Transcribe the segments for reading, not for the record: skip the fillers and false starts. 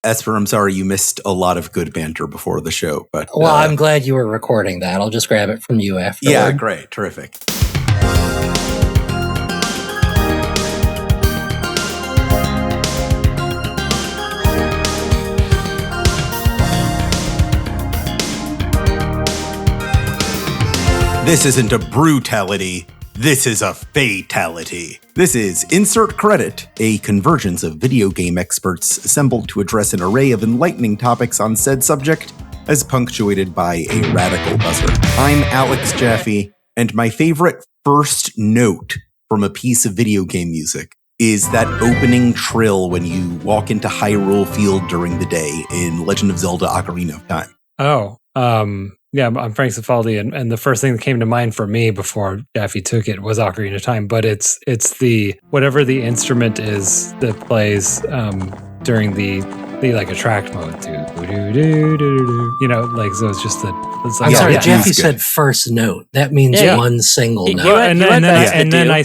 Esper, I'm sorry you missed a lot of good banter before the show. But well, I'm glad you were recording that. I'll just grab it from you afterward. Yeah, great. Terrific. This isn't a brutality. This is a fatality. This is Insert Credit, a convergence of video game experts assembled to address an array of enlightening topics on said subject, as punctuated by a radical buzzer. I'm Alex Jaffe, and my favorite first note from a piece of video game music is that opening trill when you walk into Hyrule Field during the day in Legend of Zelda Ocarina of Time. Yeah, I'm Frank Cifaldi, and the first thing that came to mind for me before Jaffe took it was Ocarina of Time, but it's the whatever the instrument is that plays during the like attract mode, you know, like so it's just that. It's like, I'm sorry, Jaffe said first note. That means one single note. And then I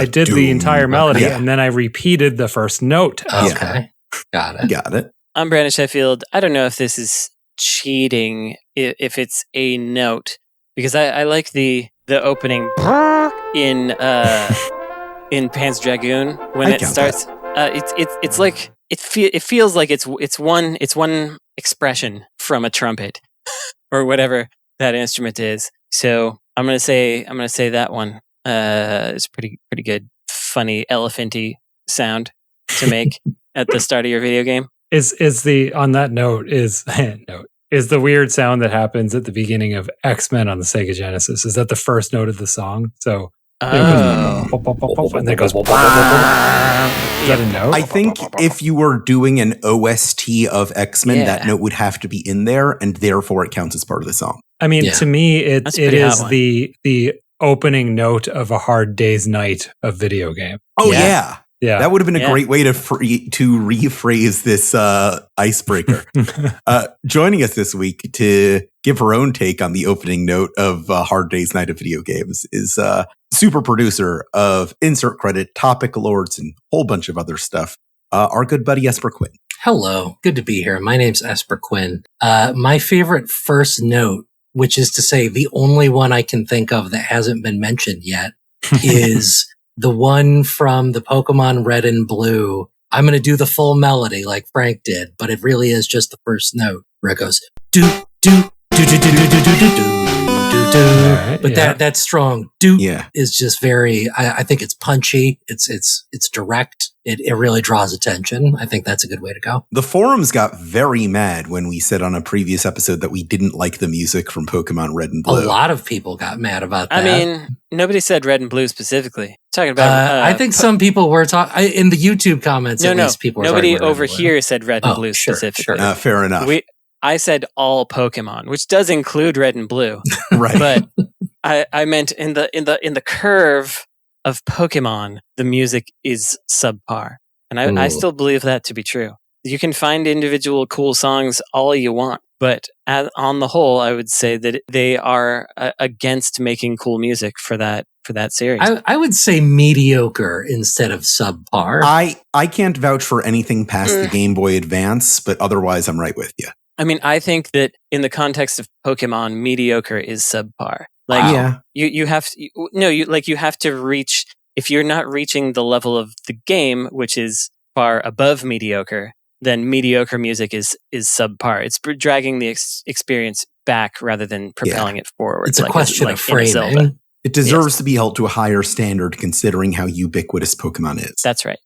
did the entire melody, and then I repeated the first note. Okay, got it. I'm Brandon Sheffield. I don't know if this is cheating if it's a note, because I like the opening in Pan's Dragoon when it starts. It's like it feels like it's one expression from a trumpet or whatever that instrument is. So I'm gonna say that one is pretty good, funny elephanty sound to make at the start of your video game. Is the weird sound that happens at the beginning of X-Men on the Sega Genesis? Is that the first note of the song? So and then it goes. Is that a note? I think if you were doing an OST of X-Men, that note would have to be in there, and therefore it counts as part of the song. I mean, to me, it is the opening note of a hard day's night of video game. Oh yeah. Yeah, that would have been a great way to rephrase this icebreaker. Joining us this week to give her own take on the opening note of Hard Day's Night of Video Games is super producer of Insert Credit, Topic Lords, and a whole bunch of other stuff, our good buddy Esper Quinn. Hello, good to be here. My name's Esper Quinn. My favorite first note, which is to say the only one I can think of that hasn't been mentioned yet, is the one from the Pokemon Red and Blue. I'm going to do the full melody like Frank did, but it really is just the first note where it goes do do do do do do do do do do. But that strong do is just very. I think it's punchy. It's direct. It really draws attention. I think that's a good way to go. The forums got very mad when we said on a previous episode that we didn't like the music from Pokemon Red and Blue. A lot of people got mad about that. I mean, nobody said Red and Blue specifically. Talking about, I think some people were talking in the YouTube comments. At least people were nobody over here said Red and Blue specifically. Sure. Fair enough. I said all Pokemon, which does include Red and Blue, right? But I meant in the curve of Pokemon, the music is subpar, and I still believe that to be true. You can find individual cool songs all you want, but on the whole, I would say that they are against making cool music for that series. I would say mediocre instead of subpar. I can't vouch for anything past the Game Boy Advance, but otherwise I'm right with you. I mean, I think that in the context of Pokemon, mediocre is subpar. Like, you have to reach, if you're not reaching the level of the game, which is far above mediocre, then mediocre music is subpar. It's dragging the experience back rather than propelling it forward. It's a question of framing. It deserves to be held to a higher standard considering how ubiquitous Pokemon is. That's right.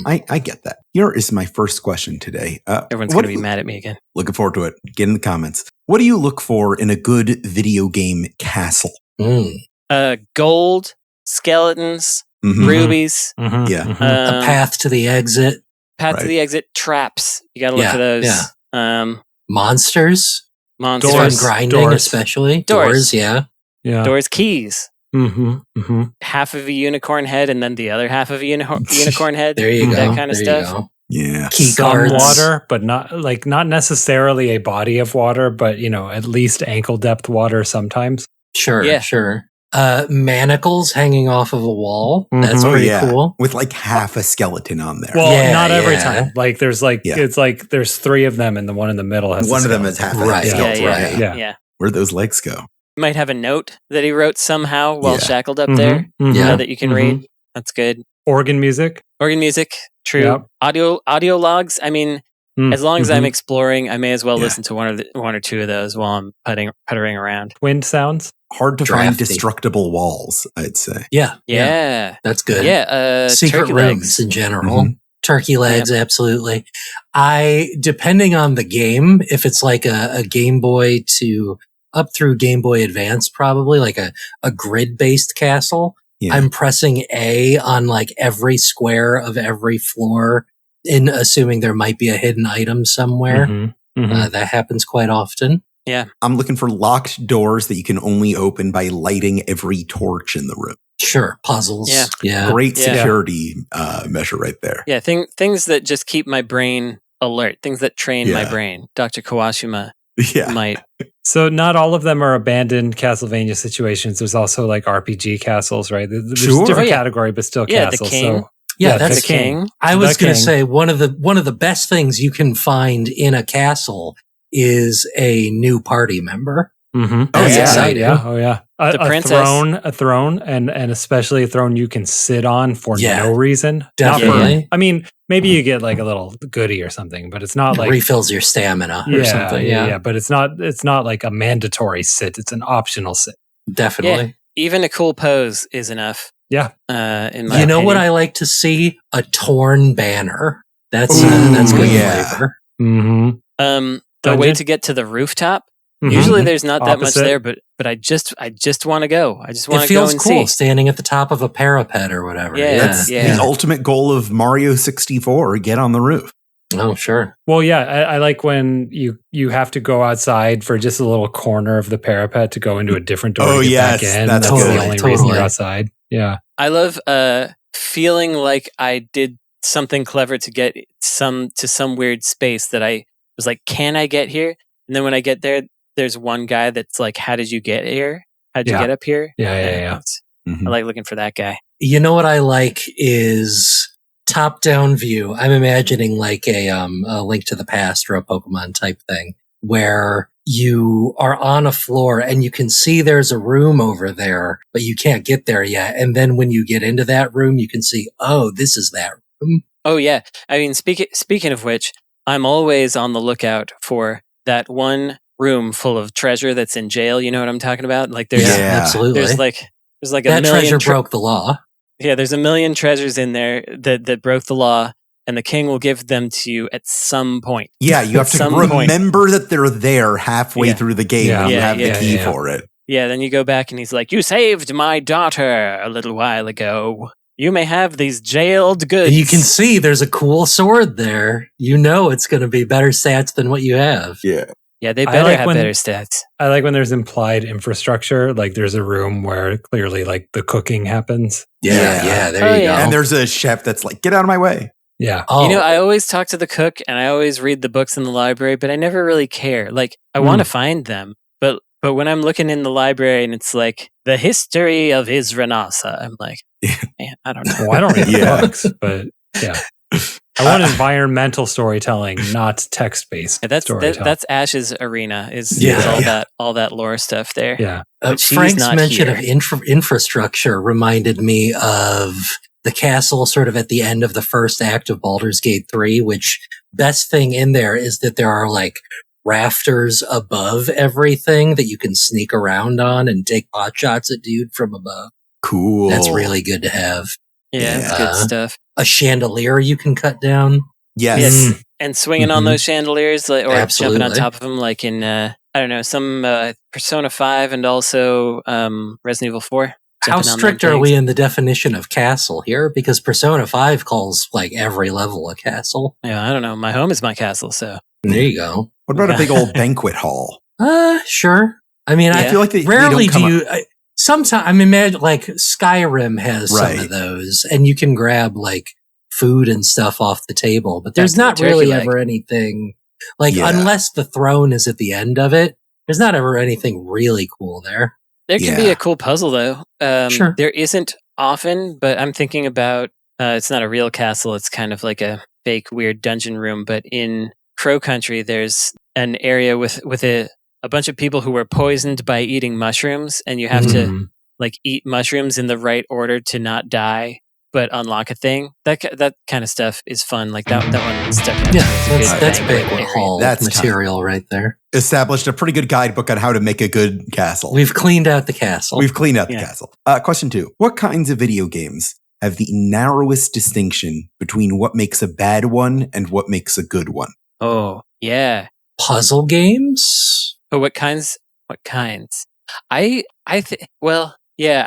I get that. Here is my first question today. Everyone's going to be mad at me again. Looking forward to it. Get in the comments. What do you look for in a good video game castle? Gold, skeletons, rubies. Yeah. A path to the exit. To the exit. Traps. You got to look for those. Yeah. Monsters. Doors. Grinding, especially. Doors, yeah. Doors, keys. Half of a unicorn head and then the other half of a unicorn head. There you go. That kind of stuff. Yeah. Key Some cards. water, but not necessarily a body of water, but at least ankle depth water sometimes. Sure. Manacles hanging off of a wall. Mhm. That's Oh, pretty yeah. cool. With like half a skeleton on there. Well, Yeah, not every yeah. time. Like there's it's like there's 3 of them, and the one in the middle has One a of them is skeleton. half a Right. Yeah, skeleton. yeah, Yeah. yeah. Where'd those legs go? You might have a note that he wrote somehow while Yeah. shackled up Mhm, there mhm. Yeah. that you can Mhm. read. That's good. Organ music. Organ music, true. Yep. Audio logs. I mean, Mm, as long as I'm mhm. exploring, I may as well Yeah. listen to one or two of those while I'm puttering around. Wind sounds. Hard to find Drafty. destructible walls, I'd say. Yeah. Yeah, That's good. yeah. Secret turkey rooms legs. in general. Mhm. Turkey legs, absolutely. Depending on the game, if it's like a Game Boy to up through Game Boy Advance, probably like a grid-based castle, Yeah. I'm pressing A on like every square of every floor, in assuming there might be a hidden item somewhere. Mhm, mhm. That happens quite often. I'm looking for locked doors that you can only open by lighting every torch in the room. Sure, puzzles. Yeah. Great Yeah. security measure right there. Yeah, things that just keep my brain alert. Things that train my Yeah. brain. Dr. Kawashima Yeah. might. So not all of them are abandoned Castlevania situations. There's also like RPG castles, right? There's Sure. a different Oh, yeah. category, but still Yeah, the castles. king. So Yeah, Yeah, that's The king. I was The going to king. say one of the best things you can find in a castle is a new party member. mm-hmm. Oh, That's yeah. exciting. Yeah. Oh yeah. The A princess. throne, and especially a throne you can sit on for Yeah. no reason. Definitely. I mean, maybe you get like a little goodie or something, but it's not like refills your stamina or something. Yeah, But it's not like a mandatory sit. It's an optional sit. definitely. Even a cool pose is enough. Yeah. In my You know what opinion. I like to see? A torn banner. That's Ooh, that's good yeah. flavor. Mm-hmm. The way Dungeon? to get to the rooftop. Mhm. Usually there's not that much Opposite. there, but I just want to go. I just want It to go feels and cool see. standing at the top of a parapet or whatever. Yeah, That's yeah. the ultimate goal of Mario 64. Get on the roof. Oh, sure. Well, yeah, I like when you have to go outside for just a little corner of the parapet to go into a different door. Oh, to get yes, back in. that's the good. only reason Totally. you're outside. Yeah. I love feeling like I did something clever to get to some weird space that I was like, can I get here? And then when I get there, there's one guy that's like, how did you get here? How'd you Yeah. get up here? Yeah. it's- Mhm. I like looking for that guy. You know what I like is top-down view. I'm imagining like a Link to the Past or a Pokemon type thing where you are on a floor and you can see there's a room over there, but you can't get there yet. And then when you get into that room, you can see, oh, this is that room. Oh yeah. I mean, speaking of which, I'm always on the lookout for that one room full of treasure that's in jail. You know what I'm talking about? Like there's Yeah. Absolutely. there's like a that million treasure broke the law. Yeah, there's a million treasures in there that broke the law, and the king will give them to you at some point. Yeah, you have to Some point. remember that they're there halfway Yeah. through the game Yeah. when you Yeah, have yeah, the key yeah. for it. Yeah, then you go back and he's like, "You saved my daughter a little while ago. You may have these jailed goods." And you can see there's a cool sword there. You know it's going to be better stats than what you have. Yeah. Yeah, they I better like have when- better stats. I like when there's implied infrastructure. Like there's a room where clearly like the cooking happens. Yeah, there Oh, you yeah. go. And there's a chef that's like, get out of my way. Yeah. oh, You know, I always talk to the cook and I always read the books in the library, but I never really care. Like, I want to find them, but when I'm looking in the library and it's like the history of Isranasa, I'm like, man, I don't know. Well, I don't read Yeah. books, but yeah. I want environmental storytelling, not text-based storytelling. That's Ash's arena. Is Yeah. all that lore stuff there. yeah. But she's Frank's not mention here. of infrastructure reminded me of the castle sort of at the end of the first act of Baldur's Gate 3, which best thing in there is that there are like rafters above everything that you can sneak around on and take pot shots at dude from above. Cool. That's really good to have. Yeah, it's Yeah. good stuff. A chandelier you can cut down. Yes. Yes, and swinging on Mhm. those chandeliers, like, or jumping on Absolutely. top of them, like in I don't know, some Persona 5 and also Resident Evil 4. How Jumping on them strict are things. we in the definition of castle here? Because Persona 5 calls like every level a castle. Yeah, I don't know. My home is my castle, so There you go. What about a big old banquet hall? Sure. I mean, I Yeah. feel like they rarely don't come do you. Sometimes I mean, imagine like Skyrim has some Right. of those, and you can grab like food and stuff off the table. But there's Back to the not really turkey leg. ever anything like Yeah. unless the throne is at the end of it. There's not ever anything really cool there. There can be a cool puzzle though. Sure. There isn't often, but I'm thinking about it's not a real castle. It's kind of like a fake weird dungeon room. But in Crow Country, there's an area with a bunch of people who were poisoned by eating mushrooms, and you have to like eat mushrooms in the right order to not die, but unlock a thing. That kind of stuff is fun. Like that one stuck out. Yeah, that's banquet hall material right there. Established a pretty good guidebook on how to make a good castle. We've cleaned out the castle. Castle. Question 2. What kinds of video games have the narrowest distinction between what makes a bad one and what makes a good one? Oh, yeah. Puzzle games? Oh, what kinds? I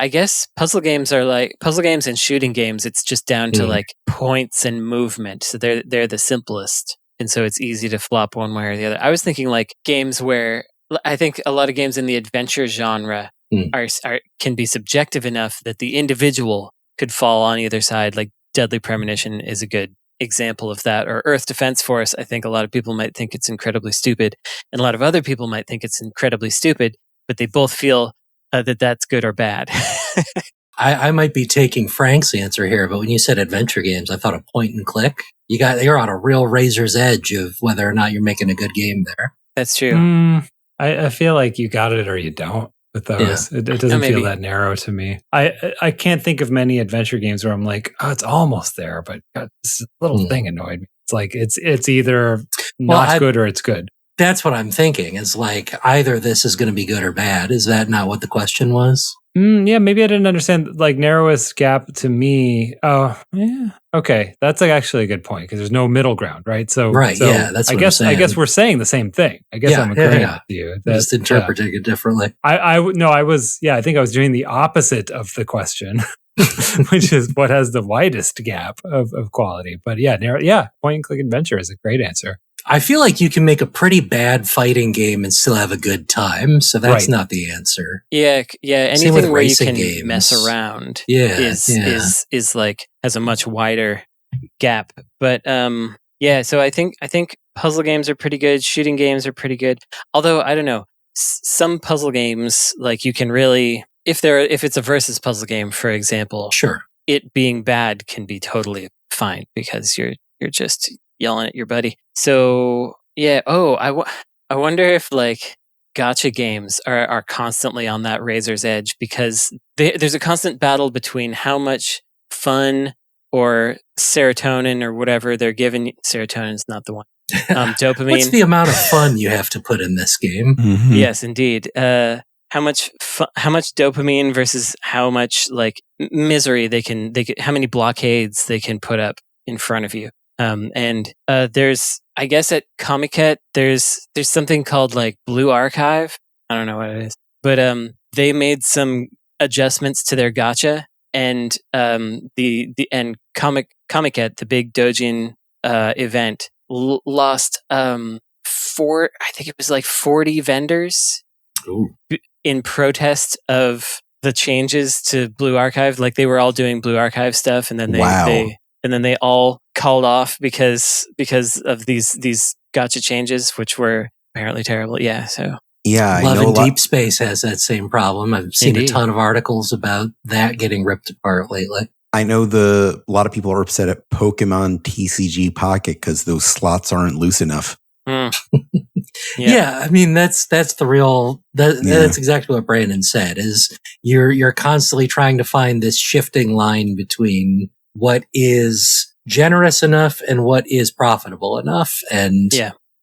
guess puzzle games are like puzzle games and shooting games. It's just down to like points and movement. So they're the simplest. And so it's easy to flop one way or the other. I was thinking like games where I think a lot of games in the adventure genre can be subjective enough that the individual could fall on either side. Like Deadly Premonition is a good example of that. Or Earth Defense Force. I think a lot of people might think it's incredibly stupid, and a lot of other people might think it's incredibly stupid, but they both feel that's good or bad. I might be taking Frank's answer here, but when you said adventure games, I thought of point and click. You're on a real razor's edge of whether or not you're making a good game there. That's true. I feel like you got it or you don't with those. Yeah. It doesn't feel that narrow to me. I can't think of many adventure games where I'm like, oh, it's almost there, but God, this little thing annoyed me. It's like it's either not good or it's good. That's what I'm thinking. It's like either this is going to be good or bad. Is that not what the question was? Yeah, maybe I didn't understand. Like narrowest gap to me. Oh, yeah. Okay, that's like actually a good point because there's no middle ground, right? So that's what I'm saying. I guess we're saying the same thing. I guess I'm agreeing with you. Just interpreting it differently. I think I was doing the opposite of the question, which is what has the widest gap of quality. But point and click adventure is a great answer. I feel like you can make a pretty bad fighting game and still have a good time, so that's not the answer. Yeah. Anything where you can mess around, is like has a much wider gap. But so I think puzzle games are pretty good. Shooting games are pretty good. Although I don't know, some puzzle games like you can really if it's a versus puzzle game, for example, sure, it being bad can be totally fine because you're just yelling at your buddy. So I wonder if like gacha games are constantly on that razor's edge because there's a constant battle between how much fun or serotonin or whatever they're giving. Serotonin's not the one. Dopamine. What's the amount of fun you have to put in this game? Mm-hmm. Yes, indeed. How much dopamine versus how much like misery they can how many blockades they can put up in front of you. There's, I guess at Comiket, there's something called like Blue Archive. I don't know what it is, but they made some adjustments to their gacha, and Comiket, the big doujin event, lost I think it was like 40 vendors in protest of the changes to Blue Archive. Like they were all doing Blue Archive stuff, and then they all called off because of these gacha changes, which were apparently terrible. Yeah, so Love and Deep Space has that same problem. I've seen a ton of articles about that getting ripped apart lately. I know a lot of people are upset at Pokemon TCG Pocket because those slots aren't loose enough. Yeah, I mean that's the real that's exactly what Brandon said. Is you're constantly trying to find this shifting line between what is generous enough and what is profitable enough. And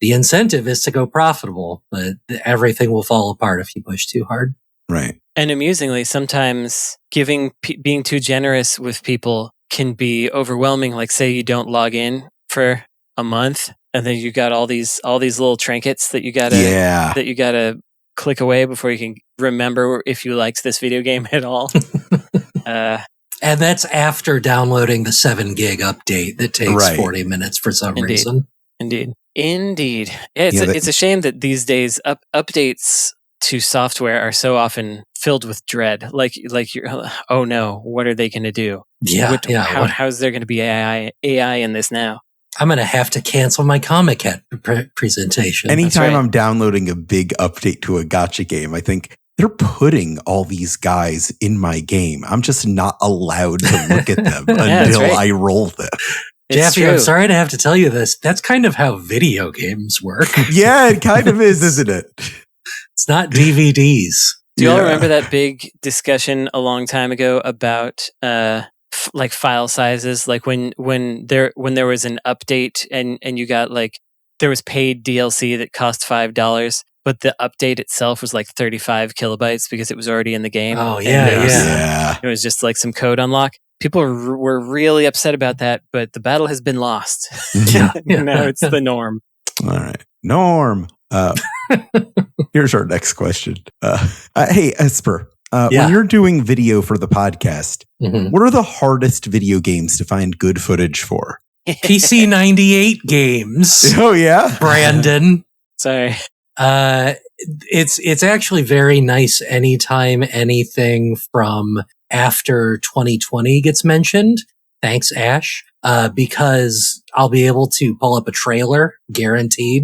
the incentive is to go profitable, but everything will fall apart if you push too hard. Right. And amusingly, sometimes being too generous with people can be overwhelming. Like say you don't log in for a month and then you got all these little trinkets that you gotta click away before you can remember if you liked this video game at all. And that's after downloading the 7 gig update that takes 40 minutes for some reason. Indeed. It's a shame that these days updates to software are so often filled with dread. Like you're, oh no, what are they going to do? How's there going to be AI in this now? I'm going to have to cancel my Comiket presentation. Anytime I'm downloading a big update to a gacha game, I think they're putting all these guys in my game. I'm just not allowed to look at them until right. I roll them. Jeffy, I'm sorry to have to tell you this. That's kind of how video games work. Yeah, it kind of is, isn't it? It's not DVDs. Do you all remember that big discussion a long time ago about like file sizes? Like when there was an update and you got like, there was paid DLC that cost $5, but the update itself was like 35 kilobytes because it was already in the game. Oh, yeah. It was just like some code unlock. People were really upset about that, but the battle has been lost. Yeah. Now it's the norm. All right. Norm. Here's our next question. Hey, Esper, when you're doing video for the podcast, what are the hardest video games to find good footage for? PC 98 games. Oh, yeah? Brandon. Sorry. It's actually very nice anytime anything from after 2020 gets mentioned. Thanks, Ash. Because I'll be able to pull up a trailer, guaranteed.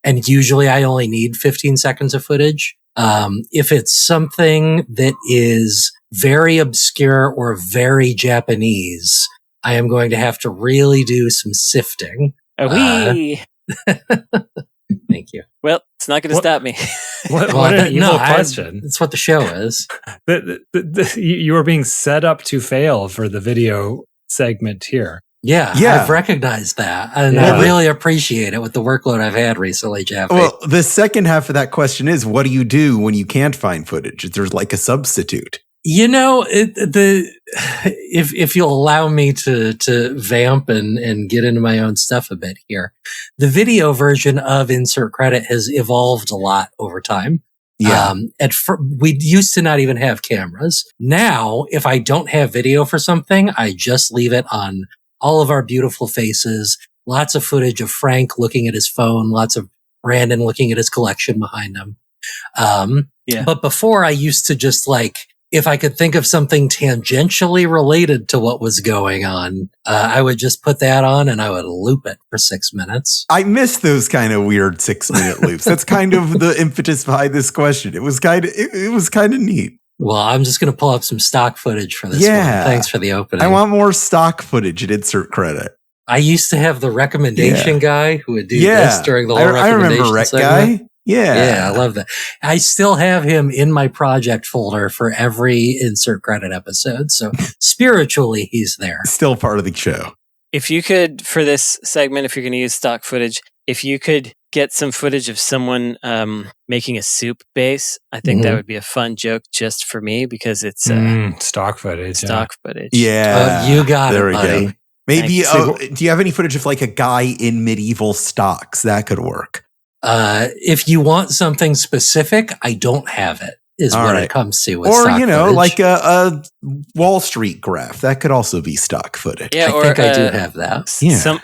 And usually I only need 15 seconds of footage. If it's something that is very obscure or very Japanese, I am going to have to really do some sifting. Thank you. Well, it's not going to stop me. What an evil question. That's what the show is. You are being set up to fail for the video segment here. Yeah, I've recognized that. And I really appreciate it with the workload I've had recently, Jeff. Well, the second half of that question is, what do you do when you can't find footage? There's like a substitute. You know, if you'll allow me to vamp and get into my own stuff a bit here, the video version of Insert Credit has evolved a lot over time. Yeah. We used to not even have cameras. Now, if I don't have video for something, I just leave it on all of our beautiful faces, lots of footage of Frank looking at his phone, lots of Brandon looking at his collection behind him. But before, I used to just if I could think of something tangentially related to what was going on, I would just put that on and I would loop it for 6 minutes. I miss those kind of weird 6-minute loops. That's kind of the impetus behind this question. It was kind of neat. Well, I'm just going to pull up some stock footage for this one. Thanks for the opening. I want more stock footage at Insert Credit. I used to have the recommendation guy who would do this during the whole recommendation I remember Rec segment. Guy. Yeah, I love that. I still have him in my project folder for every Insert Credit episode. So spiritually, he's there. Still part of the show. If you could, for this segment, if you're going to use stock footage, if you could get some footage of someone making a soup base, I think that would be a fun joke just for me because it's stock footage. Stock footage. Yeah. You got there it, we buddy. go. Maybe, do you have any footage of a guy in medieval stocks? That could work. If you want something specific, I don't have it, is what it comes to with stock footage. Like a Wall Street graph. That could also be stock footage. Yeah, I think I do have that.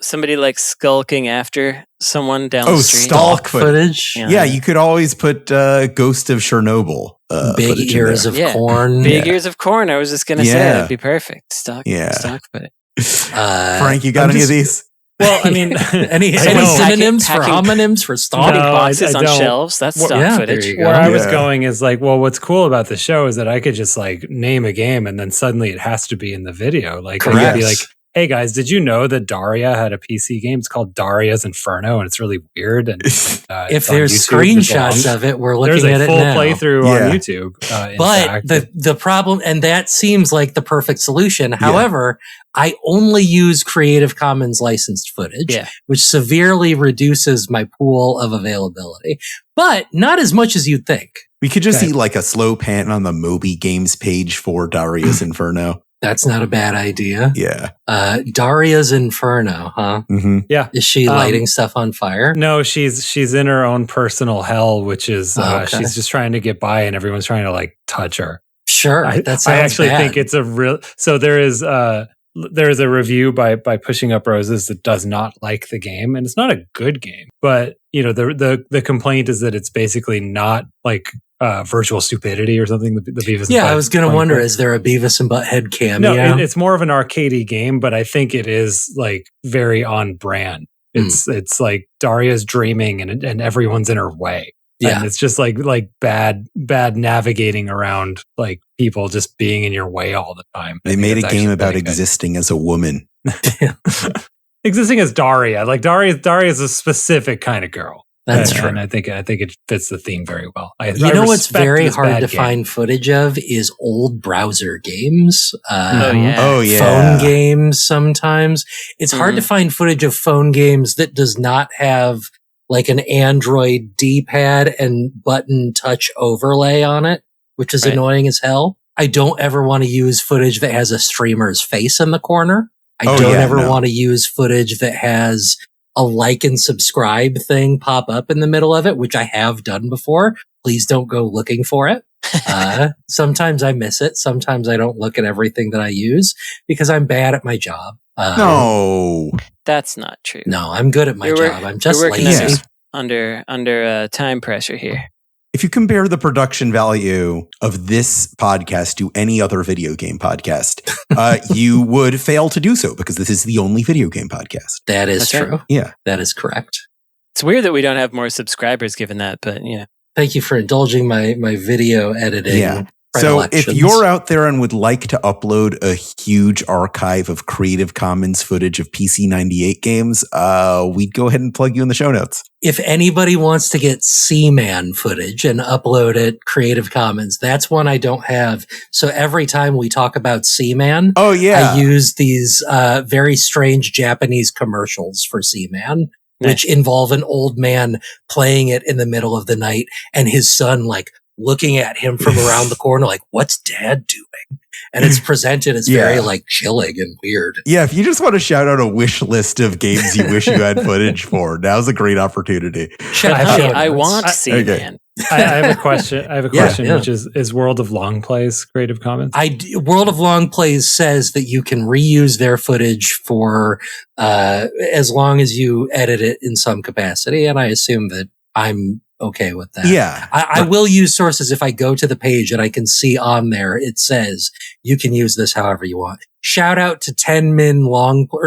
Somebody skulking after someone down the street. Stalk footage. Yeah, you could always put Ghost of Chernobyl. Big ears of corn. Big ears of corn. I was just going to say that'd be perfect. Stock footage. Frank, you got any of these? Well, I mean, any synonyms for homonyms for stock? Putting boxes on shelves. That's stock footage. Where I was going is what's cool about the show is that I could just name a game and then suddenly it has to be in the video. You'd be like, hey guys, did you know that Daria had a PC game? It's called Daria's Inferno, and it's really weird. And if there's screenshots of it, we're looking at it now. There's a full playthrough on YouTube. But the problem, and that seems like the perfect solution. However, I only use Creative Commons licensed footage, which severely reduces my pool of availability, but not as much as you'd think. We could just see a slow pan on the Moby Games page for Daria's Inferno. That's not a bad idea. Yeah. Daria's Inferno, huh? Mm-hmm. Yeah. Is she lighting stuff on fire? No, she's in her own personal hell, which is she's just trying to get by, and everyone's trying to touch her. Sure, that sounds I actually bad. think it's a real. So there is a review by Pushing Up Roses that does not like the game, and it's not a good game. But the complaint is that it's basically not virtual stupidity or something. The Beavis. Yeah, I was going to wonder, is there a Beavis and Butthead cameo? No, it's more of an arcadey game, but I think it is very on brand. It's like Daria's dreaming and everyone's in her way. Yeah. And it's just like bad navigating around like people just being in your way all the time. They made a game about existing as a woman. Existing as Daria. Like Daria is a specific kind of girl. That's true. And I think it fits the theme very well. You know what's very hard to find footage of is old browser games. Phone games sometimes. It's hard to find footage of phone games that does not have like an Android D-pad and button touch overlay on it, which is annoying as hell. I don't ever want to use footage that has a streamer's face in the corner. I don't ever want to use footage that has a like and subscribe thing pop up in the middle of it, which I have done before. Please don't go looking for it. Sometimes I miss it. Sometimes I don't look at everything that I use because I'm bad at my job. No, that's not true. No, I'm good at my job. I'm just lazy. Under time pressure here. If you compare the production value of this podcast to any other video game podcast, you would fail to do so because this is the only video game podcast. That's true. Right. Yeah. That is correct. It's weird that we don't have more subscribers given that, but yeah. Thank you for indulging my video editing. Yeah. So if you're out there and would like to upload a huge archive of Creative Commons footage of PC98 games, we'd go ahead and plug you in the show notes. If anybody wants to get Seaman footage and upload it Creative Commons, that's one I don't have. So every time we talk about Seaman, I use these very strange Japanese commercials for Seaman, which involve an old man playing it in the middle of the night and his son like looking at him from around the corner like, what's dad doing? And it's presented as very like chilling and weird. Yeah, if you just want to shout out a wish list of games you wish you had footage for, now's a great opportunity. I want Seaman. I have a question. Which is World of Long Plays Creative Commons? World of Long Plays says that you can reuse their footage for as long as you edit it in some capacity, and I assume that I'm okay with that. Yeah. I will use sources if I go to the page and I can see on there, it says you can use this however you want. Shout out to 10 Min Gameplay,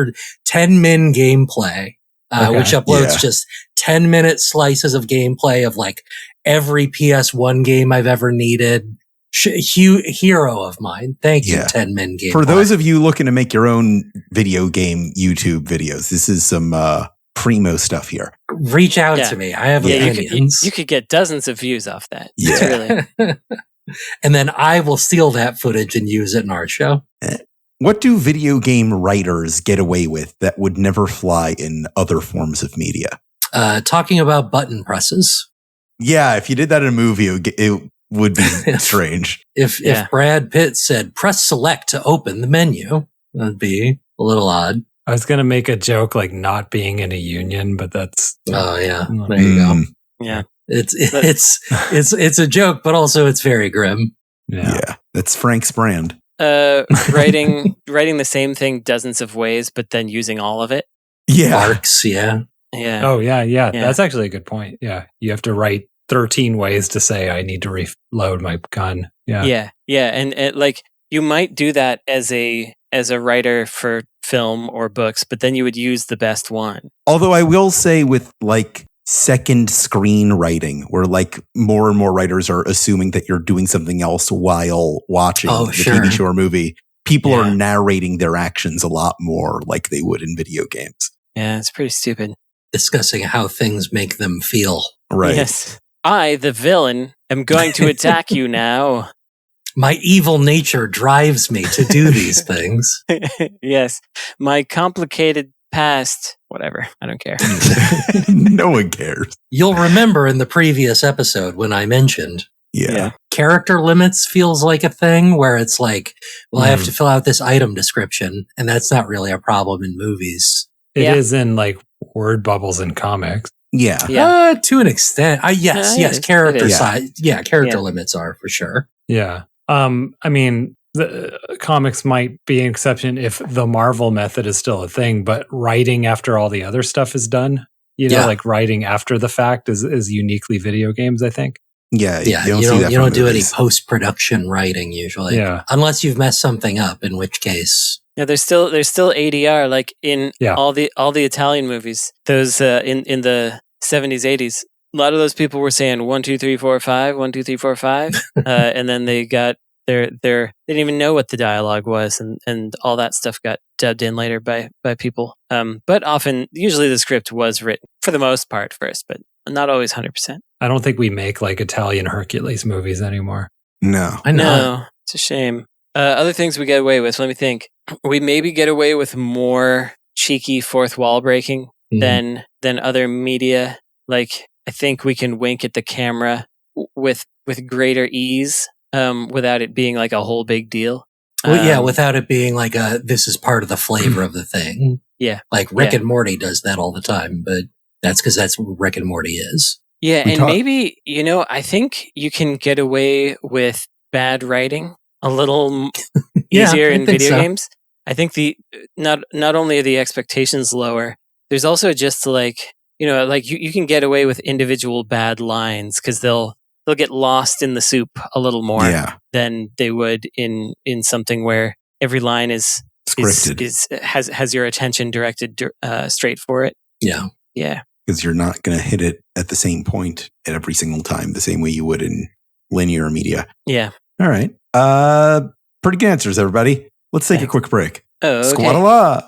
which uploads just 10-minute slices of gameplay of like every PS1 game I've ever needed. Hero of mine. Thank you, 10 Min Gameplay. For those of you looking to make your own video game YouTube videos, this is some primo stuff here. Reach out to me. I have opinions. You could get dozens of views off that. Yeah. Really. And then I will steal that footage and use it in our show. What do video game writers get away with that would never fly in other forms of media? Talking about button presses. Yeah, if you did that in a movie, it would be strange. If Brad Pitt said, press select to open the menu, that'd be a little odd. I was going to make a joke like not being in a union, but that's... Oh, yeah. There you go. Yeah. It's a joke, but also it's very grim. Yeah. That's Frank's brand. Writing the same thing dozens of ways, but then using all of it. Yeah. Arcs, yeah. Oh, yeah. That's actually a good point. Yeah. You have to write 13 ways to say I need to reload my gun. Yeah. Yeah. And like you might do that as a writer for film or books, but then you would use the best one. Although I will say with like second screenwriting, where like more and more writers are assuming that you're doing something else while watching the TV show or movie, people are narrating their actions a lot more like they would in video games. Yeah, it's pretty stupid. Discussing how things make them feel. Right. Yes. I, the villain, am going to attack you now. My evil nature drives me to do these things. Yes. My complicated past, whatever. I don't care. No one cares. You'll remember in the previous episode when I mentioned character limits feels like a thing where it's like, well, I have to fill out this item description, and that's not really a problem in movies. It is in like word bubbles in comics. Yeah. To an extent. Yes. Character size. Yeah, character limits are for sure. Yeah. I mean, the comics might be an exception if the Marvel method is still a thing, but writing after all the other stuff is done, like writing after the fact is uniquely video games, I think. Yeah. You don't do any post-production writing usually. Yeah. Unless you've messed something up, in which case. Yeah, there's still ADR like in all the Italian movies. Those in the 70s, 80s, lot of those people were saying 1, 2, 3, 4, 5, 1, 2, 3, 4, 5, and then they got they didn't even know what the dialogue was, and all that stuff got dubbed in later by people. But usually the script was written for the most part first, but not always 100%. I don't think we make like Italian Hercules movies anymore. No. I know. No, it's a shame. Other things we get away with. Let me think. We maybe get away with more cheeky fourth wall breaking than other media. Like, I think we can wink at the camera with greater ease, without it being like a whole big deal. Well, yeah, without it being like this is part of the flavor of the thing. Yeah. Like Rick and Morty does that all the time, but that's because that's what Rick and Morty is. Yeah, and maybe, I think you can get away with bad writing a little easier in video games. I think not only are the expectations lower, there's also just like, you can get away with individual bad lines because they'll get lost in the soup a little more than they would in something where every line is scripted, has your attention directed straight for it. Yeah. Yeah. Because you're not going to hit it at the same point at every single time, the same way you would in linear media. Yeah. All right. Pretty good answers, everybody. Let's take a quick break. Oh, okay. Squat-a-la.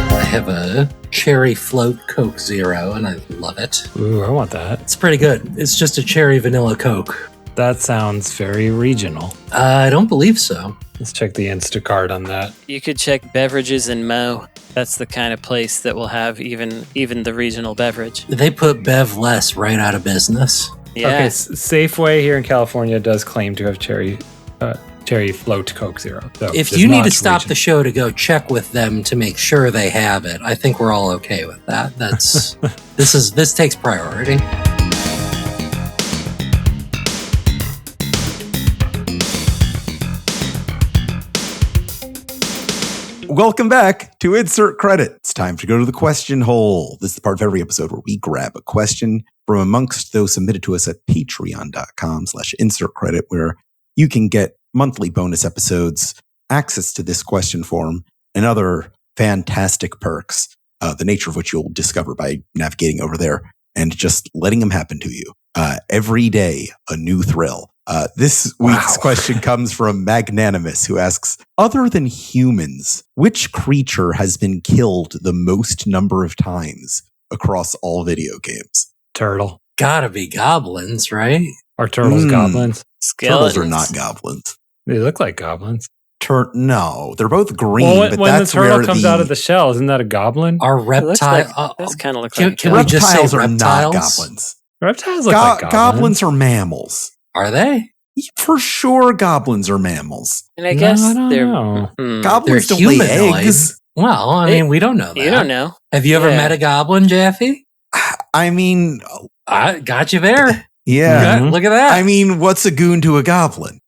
I have a cherry float Coke Zero, and I love it. Ooh, I want that. It's pretty good. It's just a cherry vanilla Coke. That sounds very regional. I don't believe so. Let's check the Instacart on that. You could check Beverages in Mo. That's the kind of place that will have even the regional beverage. They put Bev Less right out of business. Yeah. Okay, Safeway here in California does claim to have cherry float Coke Zero. So if you need to stop the show to go check with them to make sure they have it, I think we're all okay with that. That's this takes priority. Welcome back to Insert Credit. It's time to go to the question hole. This is the part of every episode where we grab a question from amongst those submitted to us at patreon.com/insertcredit, where you can get monthly bonus episodes, access to this question form, and other fantastic perks, the nature of which you'll discover by navigating over there and just letting them happen to you. Every day, a new thrill. This week's question comes from Magnanimus, who asks, other than humans, which creature has been killed the most number of times across all video games? Turtle. Gotta be goblins, right? Are turtles goblins? Turtles are not goblins. They look like goblins. No, they're both green, well, but when that's the turtle where comes out of the shell, isn't that a goblin? Are reptiles? Those kind of look like Can we just say reptiles are reptiles? not goblins. Reptiles look like goblins are mammals. Are they? For sure, goblins are mammals. And I guess I don't they're know. Goblins They're don't lay humanoid. eggs. Well, I mean, we don't know that. You don't know. Have you ever met a goblin, Jaffe? I mean, I got you there. yeah. Look at that. I mean, what's a goon to a goblin?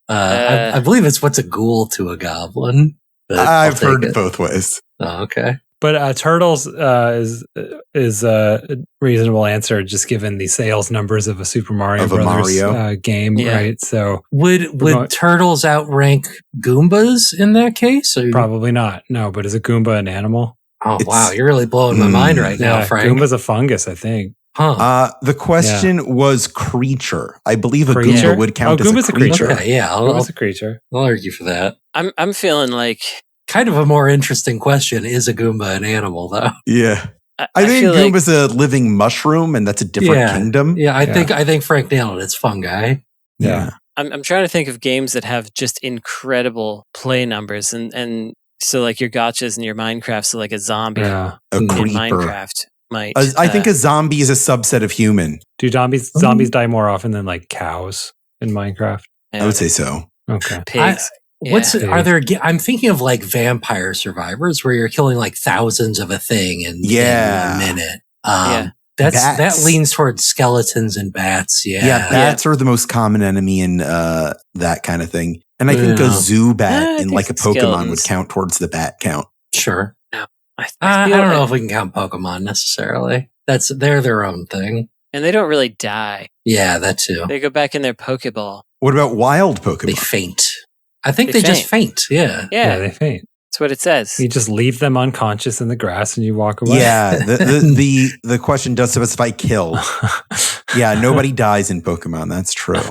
I believe it's what's a ghoul to a goblin. I've heard it both ways. Oh, okay. But turtles is a reasonable answer, just given the sales numbers of a Super Mario Brothers game, right? So would turtles outrank Goombas in that case? Or? Probably not. No, but is a Goomba an animal? Oh, wow. You're really blowing my mind right now, Frank. Goomba's a fungus, I think. Huh. The question was creature. I believe a Goomba would count as Goomba's a creature. Okay, yeah, Goomba's a creature. I'll argue for that. I'm feeling like kind of a more interesting question. Is a Goomba an animal, though? Yeah. I think Goomba's a living mushroom, and that's a different kingdom. Yeah, I think Frank nailed it. It's fungi. Yeah. I'm trying to think of games that have just incredible play numbers, and so like your gotchas and your Minecraft, so like a zombie A in creeper. Minecraft might. I think a zombie is a subset of human. Do zombies die more often than like cows in Minecraft? I would say so. Okay. Pigs. Are there? I'm thinking of like Vampire Survivors, where you're killing like thousands of a thing in a minute. That leans towards skeletons and bats. Yeah, bats are the most common enemy in that kind of thing. And I think a Zubat in like a Pokemon would count towards the bat count. Sure. No, I don't know if we can count Pokemon necessarily. They're their own thing. And they don't really die. Yeah, that too. They go back in their Pokeball. What about wild Pokemon? They faint. I think they just faint. Yeah. Yeah, they faint. That's what it says. You just leave them unconscious in the grass and you walk away. Yeah, the question does specify kill. Yeah, nobody dies in Pokemon. That's true.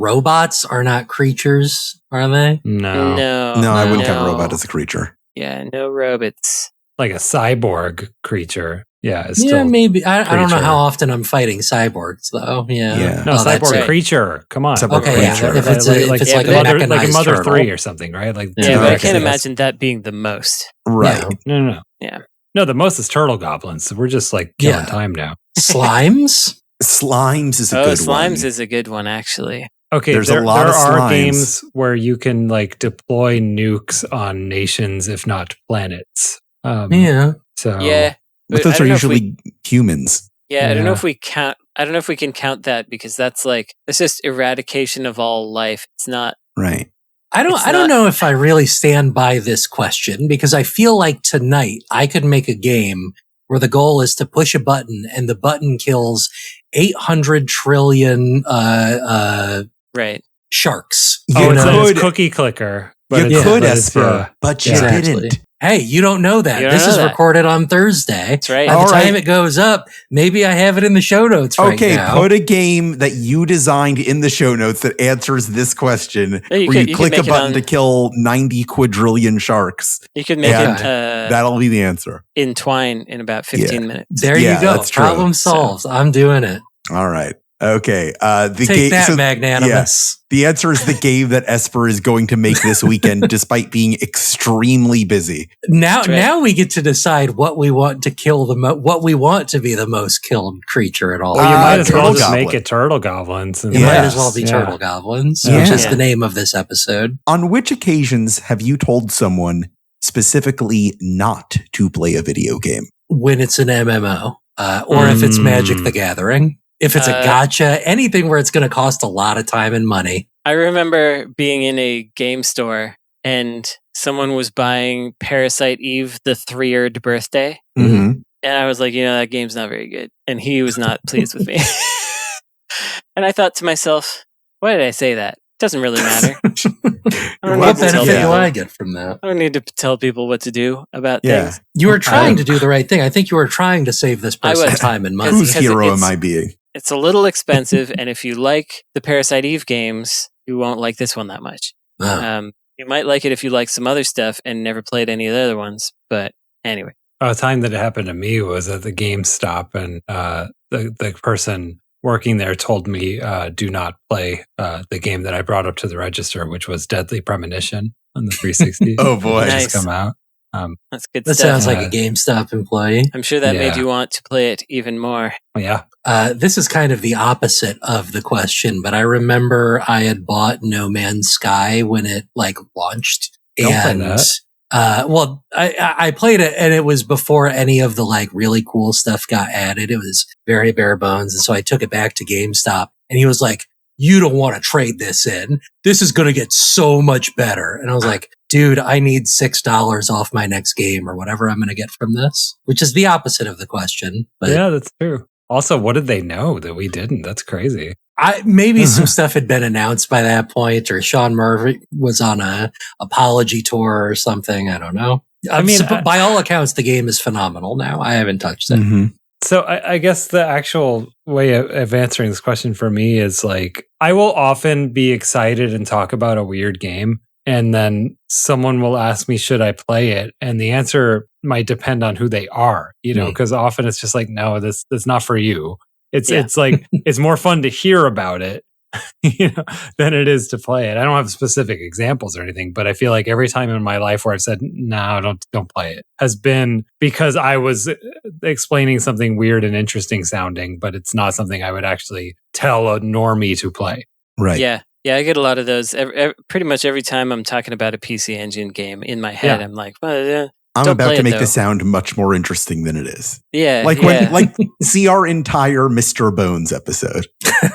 Robots are not creatures, are they? No. No, I wouldn't count a robot as a creature. Yeah, no robots. Like a cyborg creature. Yeah, it's still maybe. I don't know creature. how often I'm fighting cyborgs, though. Yeah. No, Oh, that's cyborg right. creature. Come on. Cyborg Okay, yeah. creature. If it's a like a Mother turtle. 3 or something, right? Like Yeah, but I can't T-Rex. imagine that being the most. Right. No. Yeah. No, the most is turtle goblins. So we're just like killing time now. Slimes? Slimes is a good one. Slimes is a good one, actually. Okay, There's there a lot are of slimes. games where you can like deploy nukes on nations, if not planets. Yeah. So Yeah. But I those don't are know if usually humans. Yeah, I don't know Yeah. if we count. I don't know if we can count that because that's just eradication of all life. It's not. Right. I don't know if I really stand by this question because I feel like tonight I could make a game where the goal is to push a button and the button kills 800 trillion Right. sharks. Oh, You it's could, a cookie clicker. you could, it's, Esper, but you Exactly. didn't. Hey, you don't know that. You don't This know is that. recorded on Thursday. That's right. By the All time right. it goes up, maybe I have it in the show notes right Okay, now. put a game that you designed in the show notes that answers this question, Yeah, you where could- you you click could a make it button on- to kill 90 quadrillion sharks. You could make And it That'll be the answer. in Twine in about 15 minutes. There Yeah, you go. that's true. Problem solved. I'm doing it. All right. Okay. The Take that, so- Magnanimus. The answer is the game that Esper is going to make this weekend, despite being extremely busy. Now we get to decide what we want to kill what we want to be the most killed creature at all. Well, you might as well Turtle just Goblin. make it turtle goblins. It Yeah. might as well be Yeah. turtle goblins, Yeah. which is Yeah. the name of this episode. On which occasions have you told someone specifically not to play a video game? When it's an MMO, or if it's Magic the Gathering, if it's a gacha, anything where it's going to cost a lot of time and money. I remember being in a game store and someone was buying Parasite Eve, the 3rd birthday. Mm-hmm. And I was like, that game's not very good. And he was not pleased with me. And I thought to myself, why did I say that? Doesn't really matter. I don't What need to tell benefit do people. I get from that? I don't need to tell people what to do about Yeah. things. You were trying to do the right thing. I think you were trying to save this I person was. time and money. Whose Because hero it's- am I being? It's a little expensive, and if you like the Parasite Eve games, you won't like this one that much. Oh. You might like it if you like some other stuff and never played any of the other ones. But anyway, A time that it happened to me was at the GameStop, and the person working there told me do not play the game that I brought up to the register, which was Deadly Premonition on the 360. Oh, boy. Just Nice. come out. that's good That stuff. sounds like a GameStop employee. I'm sure that made Yeah. you want to play it even more. Yeah. This is kind of the opposite of the question, but I remember I had bought No Man's Sky when it launched. Don't play And that. I played it and it was before any of the really cool stuff got added. It was very bare bones. And so I took it back to GameStop and he was like, you don't want to trade this in. This is going to get so much better. And I was like, dude, I need $6 off my next game or whatever I'm going to get from this, which is the opposite of the question. But Yeah, that's true. Also, what did they know that we didn't? That's crazy. maybe some stuff had been announced by that point, or Sean Murphy was on a apology tour or something. I don't know. I mean, by all accounts, the game is phenomenal now. I haven't touched it. Mm-hmm. So I guess the actual way of answering this question for me is I will often be excited and talk about a weird game. And then someone will ask me, should I play it? And the answer might depend on who they are, because often it's just no, that's not for you. It's it's more fun to hear about it, than it is to play it. I don't have specific examples or anything, but I feel like every time in my life where I've said, no, don't play it, has been because I was explaining something weird and interesting sounding, but it's not something I would actually tell a normie to play. Right. Yeah, I get a lot of those. Pretty much every time I'm talking about a PC Engine game in my head, I'm like, well, I'm don't about play to it, make though. this sound much more interesting than it is. Yeah, See our entire Mr. Bones episode.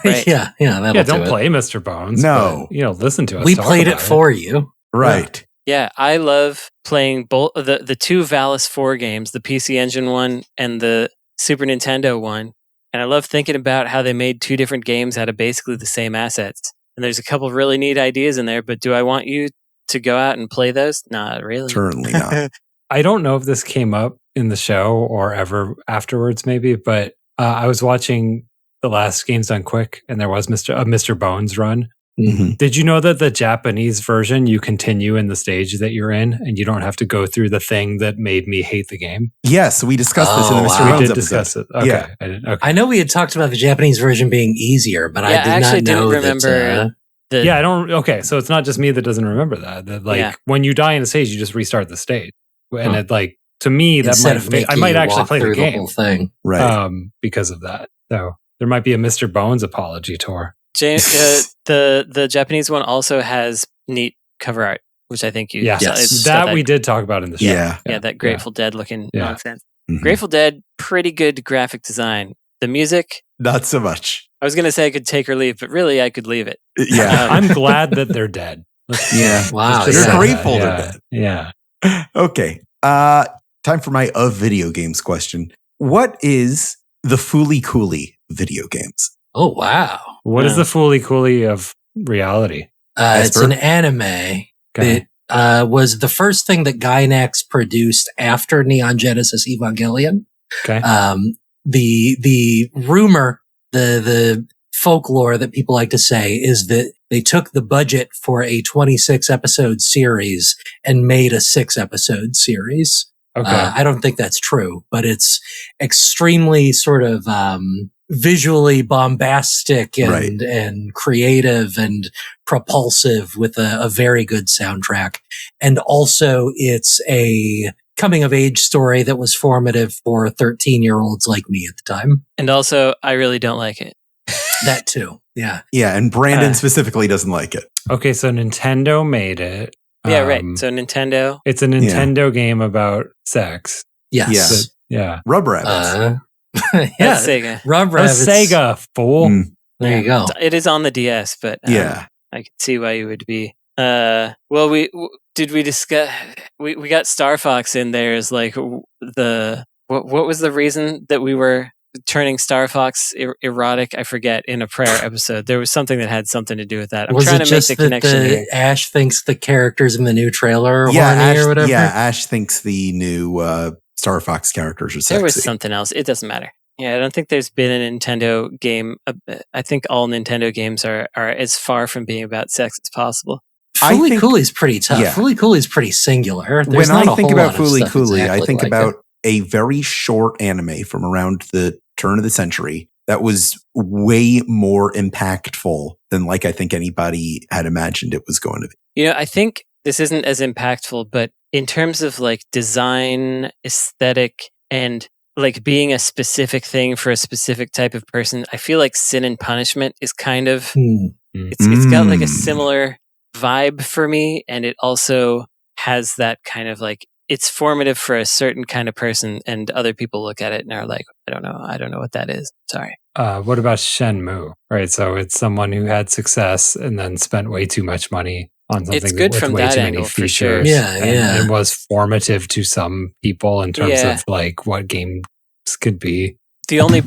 Right. yeah, that'll Yeah, don't do it. play Mr. Bones. No. but, listen to us. We talk played it about for you. Right. Yeah, I love playing both the two Valis 4 games, the PC Engine one and the Super Nintendo one. And I love thinking about how they made two different games out of basically the same assets. And there's a couple really neat ideas in there, but do I want you to go out and play those? Not really. Certainly not. I don't know if this came up in the show or ever afterwards, maybe, but I was watching the last Games Done Quick, and there was Mr. Bones run. Mhm. Did you know that the Japanese version, you continue in the stage that you're in, and you don't have to go through the thing that made me hate the game? Yes, we discussed this in the Oh, Mr. wow. We Bones did episode. discuss it. Okay. Yeah. I didn't. Okay. I know we had talked about the Japanese version being easier, but Yeah, I I did actually not know didn't remember the Yeah, I don't. Okay, so it's not just me that doesn't remember that. That like Yeah. when you die in a stage, you just restart the stage, and Huh. it like to me that instead might of making I might you actually walk play the through game whole thing. Right. because of that. So there might be a Mr. Bones apology tour. the Japanese one also has neat cover art, which I think you Yeah, saw. Yes. It's that got we did talk about in the show. Yeah. that Grateful Dead looking Yeah. nonsense. Mhm. Grateful Dead, pretty good graphic design. The music, Not so much. I was gonna say I could take or leave, but really I could leave it. Yeah. I'm glad that they're dead. Yeah. Wow, Let's just They're say grateful that. they're Yeah. dead. Okay. Time for my of video games question. What is the Fooly Cooly video games? Oh, wow. What is Yeah. the Fooly Cooly of reality? It's Esper? an anime that was the first thing that Gainax produced after Neon Genesis Evangelion. Okay. The rumor, the folklore that people like to say is that they took the budget for a 26 episode series and made a 6-episode series. Okay. I don't think that's true, but it's extremely sort of visually bombastic and, Right. and creative and propulsive with a very good soundtrack. And also it's a coming of age story that was formative for 13-year-olds like me at the time. And also, I really don't like it. That too. Yeah. Yeah, and Brandon Uh. specifically doesn't like it. Okay, so Nintendo made it. Yeah, right. Um, So Nintendo. it's a Nintendo game about sex. Yes. Yeah. But- yeah. Rub Rabbits. Yeah. That's Sega. Rub Oh, Rabbits. Sega, fool. Mm. There you go. It is on the DS, but Yeah. I can see why you would be. Well, did we discuss? We got Star Fox in there as like the what was the reason that we were turning Star Fox erotic? I forget in a prayer episode. There was something that had something to do with that. I'm Was trying it to make just the that connection here. Ash thinks the characters in the new trailer are Yeah, horny Ash, or whatever? yeah, Ash thinks the new Star Fox characters are sexy. There was something else. It doesn't matter. Yeah, I don't think there's been a Nintendo game. I think all Nintendo games are as far from being about sex as possible. I Fooly think- Cooley's pretty tough. yeah. Fooly Cooley's pretty singular. There's When not I a think whole about lot of Fooly stuff Cooly, I exactly think like about a very short anime from around the turn of the century that was way more impactful than like I think anybody had imagined it was going to be. You know, I think this isn't as impactful, but in terms of like design, aesthetic, and like being a specific thing for a specific type of person, I feel like Sin and Punishment is kind of it's got like a similar vibe for me, and it also has that kind of like it's formative for a certain kind of person, and other people look at it and are like, I don't know what that is. Sorry. What about Shenmue? Right, so it's someone who had success and then spent way too much money on something It's good with from way that too angle, many for features. sure. Yeah, and yeah. it was formative to some people in terms Yeah. of like what games could be. The only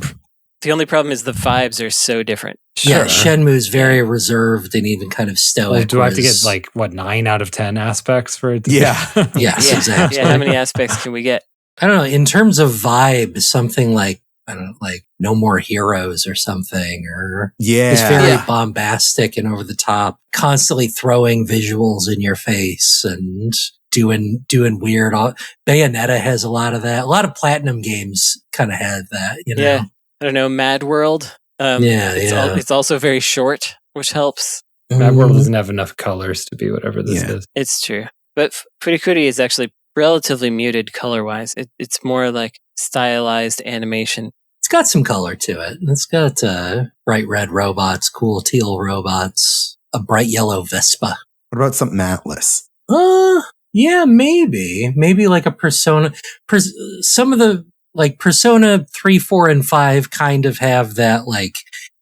problem is the vibes are so different. Yeah, Sure. Shenmue's very reserved and even kind of stoic. Well, do I have to get whereas- like what 9 out of 10 aspects for it? To Yeah. Yes, Yeah. exactly. Yeah, how many aspects can we get? I don't know. In terms of vibe, something like I don't know, like No More Heroes or something, or Yeah. it's very Yeah. bombastic and over the top, constantly throwing visuals in your face and doing weird. Bayonetta has a lot of that. A lot of Platinum games kind of had that. You know? Yeah. I don't know, Mad World. It's also very short, which helps. That world Mhm. doesn't have enough colors to be whatever this Yeah. is. It's true. But Furikuri is actually relatively muted color-wise. It's more like stylized animation. It's got some color to it. It's got bright red robots, cool teal robots, a bright yellow Vespa. What about something Atlas? Yeah, maybe like a Persona. Some of the like Persona 3, 4, and 5 kind of have that like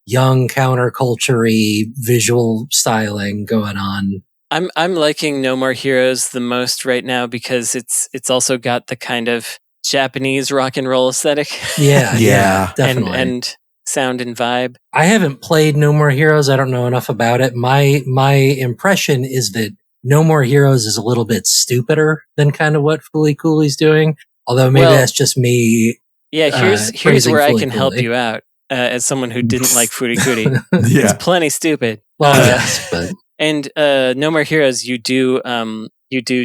young counterculture-y visual styling going on. I'm liking No More Heroes the most right now because it's also got the kind of Japanese rock and roll aesthetic. Yeah, Yeah. definitely. and sound and vibe. I haven't played No More Heroes. I don't know enough about it. My impression is that No More Heroes is a little bit stupider than kind of what Fooly Cooley's doing. Although maybe that's just me. Yeah, here's praising where I Fooly can help Cooley. you out as someone who didn't like Fooly Cooley. Yeah. It's plenty stupid. Well, yes, but And No More Heroes, you do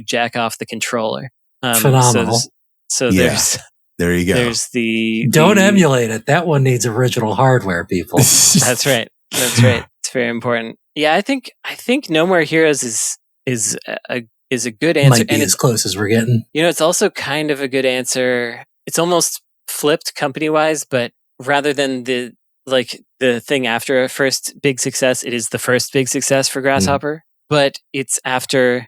jack off the controller. phenomenal. So Yeah. There you go. there's the Don't emulate it. That one needs original hardware, people. That's right. That's right. It's very important. Yeah, I think No More Heroes is a good answer, Might be and as close as we're getting. it's also kind of a good answer. It's almost flipped company wise, but rather than the thing after a first big success, it is the first big success for Grasshopper, but it's after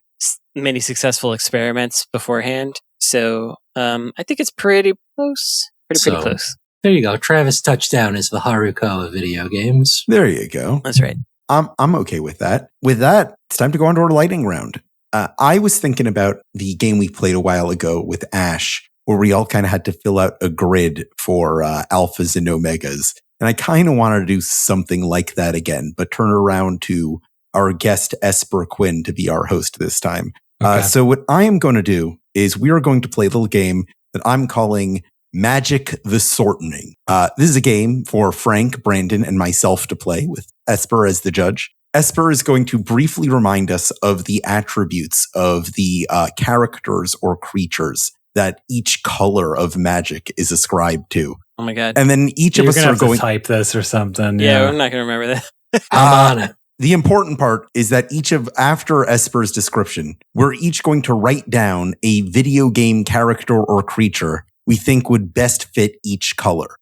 many successful experiments beforehand. So I think it's pretty close. Pretty close. There you go. Travis Touchdown is the Haruko of video games. There you go. That's right. I'm okay with that. With that, it's time to go on to our lightning round. I was thinking about the game we played a while ago with Ash, where we all kind of had to fill out a grid for alphas and omegas. And I kind of wanted to do something like that again, but turn around to our guest, Esper Quinn, to be our host this time. Okay. So what I am going to do is we are going to play a little game that I'm calling Magic the Sortening. This is a game for Frank, Brandon, and myself to play with Esper as the judge. Esper is going to briefly remind us of the attributes of the characters or creatures that each color of magic is ascribed to. Oh my god. And then each of You're us gonna are have to going... type this or something. Yeah, I'm not going to remember that. I'm on it. The important part is that after Esper's description, we're each going to write down a video game character or creature we think would best fit each color.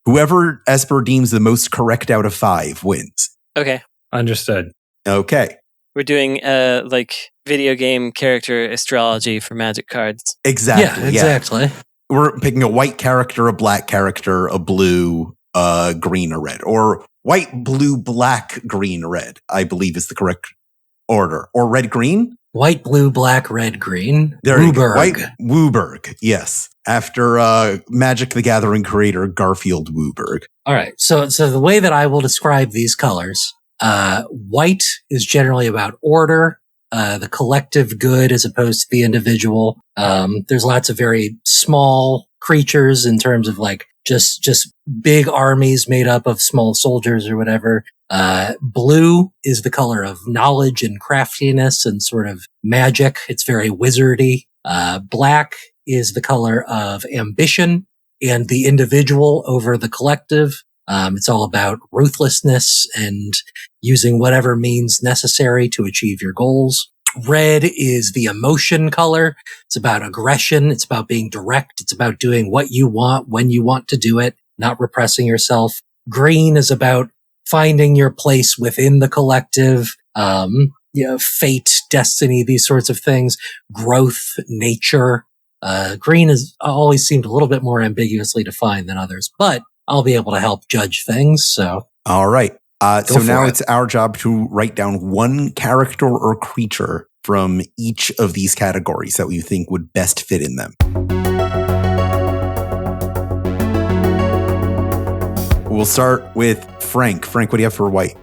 Whoever Esper deems the most correct out of 5 wins. Okay. Understood. Okay. We're doing video game character astrology for Magic cards. Exactly. Yeah, exactly. We're picking a white character, a black character, a blue, green, or red. Or white, blue, black, green, red, I believe is the correct order. Or red, green? White, blue, black, red, green. There you go. Wooburg. White Wooburg, yes. After Magic the Gathering creator Garfield Wooburg. All right. So the way that I will describe these colors, white is generally about order, the collective good as opposed to the individual. There's lots of very small creatures in terms of like just big armies made up of small soldiers or whatever. Blue is the color of knowledge and craftiness and sort of magic. It's very wizardy. Black is the color of ambition and the individual over the collective. It's all about ruthlessness and using whatever means necessary to achieve your goals. Red is the emotion color. It's about aggression. It's about being direct. It's about doing what you want when you want to do it, not repressing yourself. Green is about finding your place within the collective, fate, destiny, these sorts of things, growth, nature. Green has always seemed a little bit more ambiguously defined than others, but I'll be able to help judge things. So, all right. So now for it. it's our job to write down one character or creature from each of these categories that we think would best fit in them. We'll start with Frank. Frank, what do you have for white?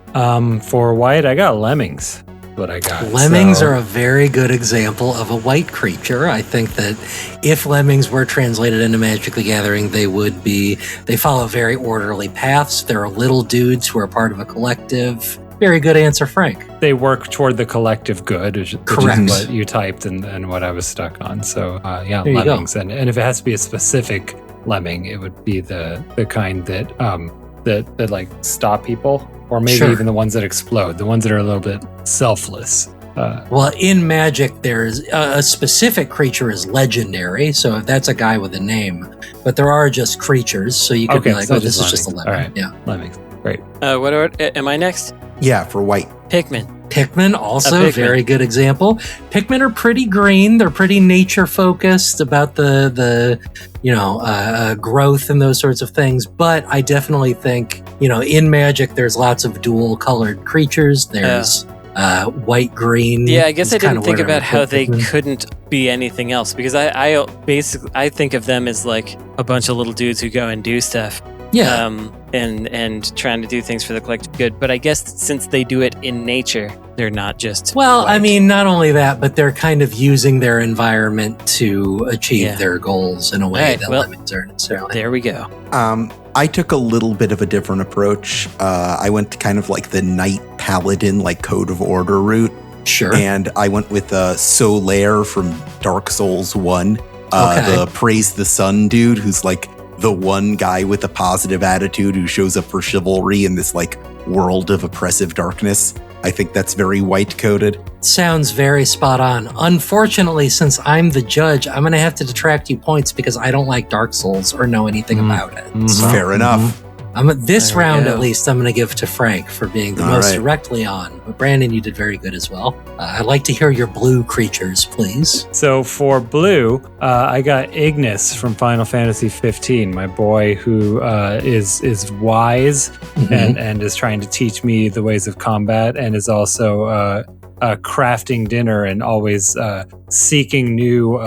For white, I got lemmings. What I got. Lemmings are a very good example of a white creature. I think that if lemmings were translated into Magic the Gathering, they follow very orderly paths. They're little dudes who are part of a collective. Very good answer, Frank. They work toward the collective good, which Correct. is what you typed and what I was stuck on. So, There you lemmings. And if it has to be a specific lemming, it would be the kind that like stop people, or maybe Sure. even the ones that explode, the ones that are a little bit selfless. Well, in Magic, there's a specific creature is legendary, so if that's a guy with a name, but there are just creatures, so you could be like, so oh, this is just a lemming. lemon. All right. Yeah. Lemmings. Great. What am I next? Yeah, for white. Pikmin. Pikmin, also A a Pikmin. very good example. Pikmin are pretty green. They're pretty nature focused about the growth and those sorts of things. But I definitely think, in Magic, there's lots of dual colored creatures. There's white, green. Yeah, I guess is I didn't kinda think where about I how put they Pikmin. couldn't be anything else, because I think of them as like a bunch of little dudes who go and do stuff. Yeah. And trying to do things for the collective good. But I guess since they do it in nature, they're not just Well, white. I mean, not only that, but they're kind of using their environment to achieve their goals in a way that limits her necessarily. There we go. I took a little bit of a different approach. I went to kind of like the Knight Paladin, like Code of Order route. Sure. And I went with Solaire from Dark Souls 1. The Praise the Sun dude, who's like the one guy with a positive attitude who shows up for chivalry in this like world of oppressive darkness. I think that's very white-coded. Sounds very spot on. Unfortunately, since I'm the judge, I'm going to have to detract you points because I don't like Dark Souls or know anything about it. So, Fair enough. this round, at least, I'm going to give to Frank for being the most directly on. But Brandon, you did very good as well. I'd like to hear your blue creatures, please. So for blue, I got Ignis from Final Fantasy 15, my boy who is wise and is trying to teach me the ways of combat, and is also crafting dinner and always seeking new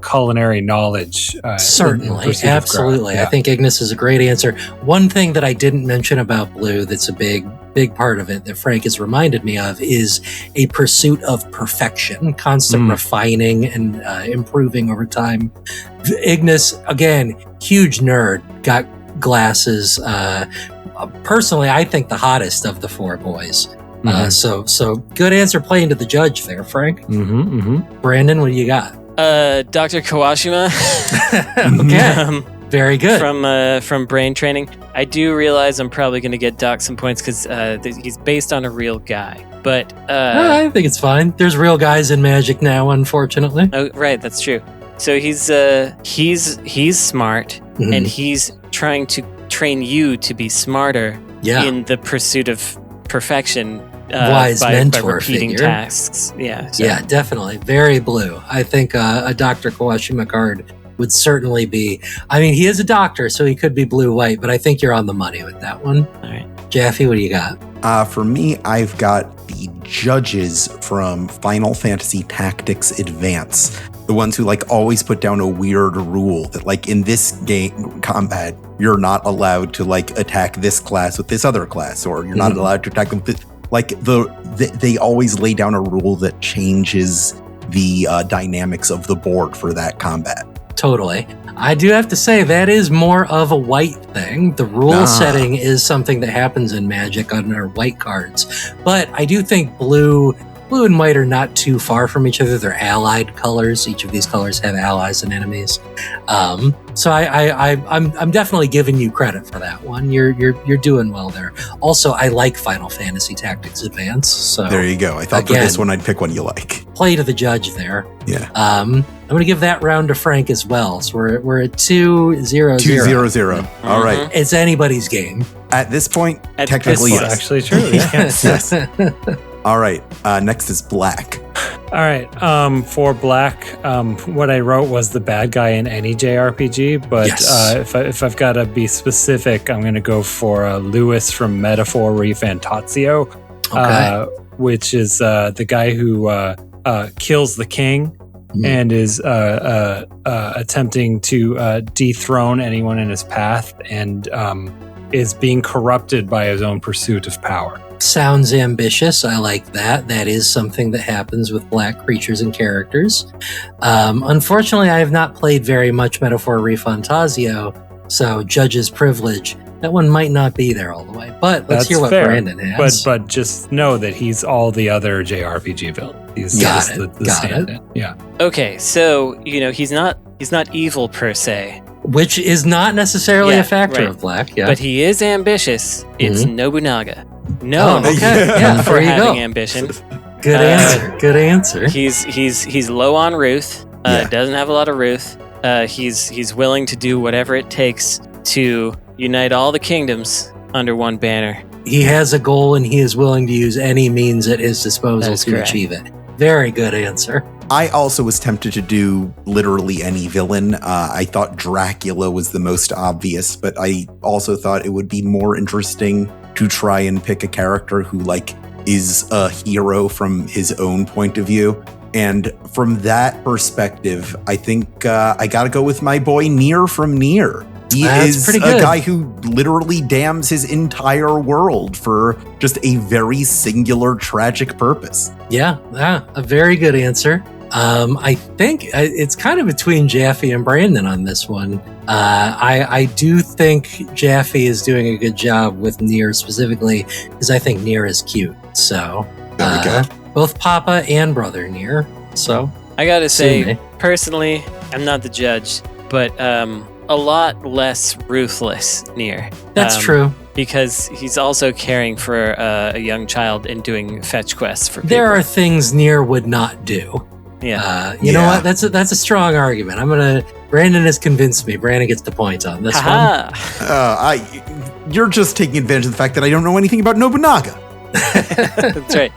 culinary knowledge. Certainly, absolutely. I think Ignis is a great answer. One thing that I didn't mention about blue that's a big part of it that Frank has reminded me of is a pursuit of perfection, constant refining and improving over time. Ignis, again, huge nerd, got glasses. Personally, I think the hottest of the four boys. So good answer playing to the judge there, Frank. Brandon, what do you got? Dr. Kawashima. Okay. Very good. From Brain Training. I do realize I'm probably going to get docked some points because he's based on a real guy. But I think it's fine. There's real guys in Magic now, unfortunately. Oh, right, that's true. So he's smart, and he's trying to train you to be smarter in the pursuit of perfection. Wise mentor by repeating figure. Tasks. Yeah. So. Yeah, definitely. Very blue. I think a Dr. Kawashima card would certainly be. I mean, he is a doctor, so he could be blue-white, but I think you're on the money with that one. All right. Jaffe, what do you got? For me, I've got the judges from Final Fantasy Tactics Advance. The ones who like always put down a weird rule that like in this game combat, you're not allowed to like attack this class with this other class, or you're not allowed to attack them with like they always lay down a rule that changes the dynamics of the board for that combat. Totally. I do have to say that is more of a white thing. The rule setting is something that happens in Magic on our white cards. But I do think blue and white are not too far from each other. They're allied colors. Each of these colors have allies and enemies. So I'm definitely giving you credit for that one. You're doing well there. Also, I like Final Fantasy Tactics Advance. So there you go. I thought for this one I'd pick one you like. Play to the judge there. Yeah. I'm going to give that round to Frank as well. So we're at 2-0-0. 2-0-0. All right. It's anybody's game. At this point, At technically this yes. Actually true. Yeah. Yes. All right. Next is black. All right. For black, what I wrote was the bad guy in any JRPG, but if I've got to be specific, I'm going to go for Lewis from Metaphor Refantatio, which is the guy who kills the king and is attempting to dethrone anyone in his path, and is being corrupted by his own pursuit of power. Sounds ambitious. I like that. That is something that happens with black creatures and characters. Unfortunately, I have not played very much Metaphor Refantasio, so judge's privilege. That one might not be there all the way. But let's hear what Brandon has. But just know that he's all the other JRPG villains. He's Got just it. the stand-in. Yeah. Okay, so he's not evil per se, which is not necessarily a factor of black. Yeah, but he is ambitious. It's Nobunaga. No, for for there you having go. ambition. Good answer. Good answer. He's low on Ruth. Doesn't have a lot of Ruth. He's willing to do whatever it takes to unite all the kingdoms under one banner. He has a goal, and he is willing to use any means at his disposal to achieve it. Very good answer. I also was tempted to do literally any villain. I thought Dracula was the most obvious, but I also thought it would be more interesting to try and pick a character who like is a hero from his own point of view. And from that perspective, I think I gotta go with my boy Nier from Nier. He is a guy who literally damns his entire world for just a very singular, tragic purpose. Yeah, a very good answer. I think it's kind of between Jaffe and Brandon on this one. I do think Jaffe is doing a good job with Nier specifically, because I think Nier is cute. So, there we go. Both Papa and Brother Nier. So, I gotta say, personally, I'm not the judge, but a lot less ruthless Nier. That's true. Because he's also caring for a young child and doing fetch quests for people. There are things Nier would not do. Yeah. You know what? That's a strong argument. Brandon has convinced me. Brandon gets the point on this one. You're just taking advantage of the fact that I don't know anything about Nobunaga. That's right.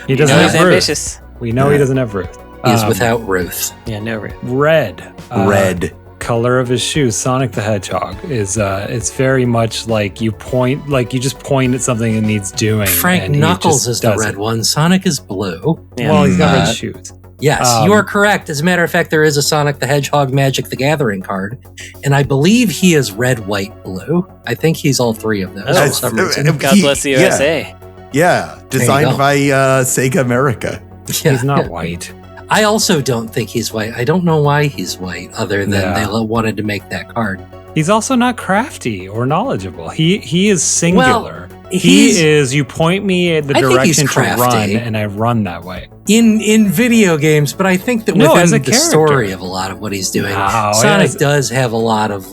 He doesn't have Ruth. Ambitious. We know he doesn't have Ruth. He's without Ruth. Yeah, no Ruth. Red. Red. Color of his shoes, Sonic the Hedgehog, is it's very much like you just point at something that needs doing. Frank Knuckles is the red one. Sonic is blue. Yeah. Well, he's got red shoes. Yes, you are correct. As a matter of fact, there is a Sonic the Hedgehog Magic the Gathering card, and I believe he is red, white, blue. I think he's all three of those for some reason. God bless the USA. Yeah, designed by Sega America. Yeah. He's not white. I also don't think he's white. I don't know why he's white, other than they wanted to make that card. He's also not crafty or knowledgeable. He is singular. Well, you point me at the direction to run, and I run that way. In video games, but I think that within the story of a lot of what he's doing, Sonic does have a lot of,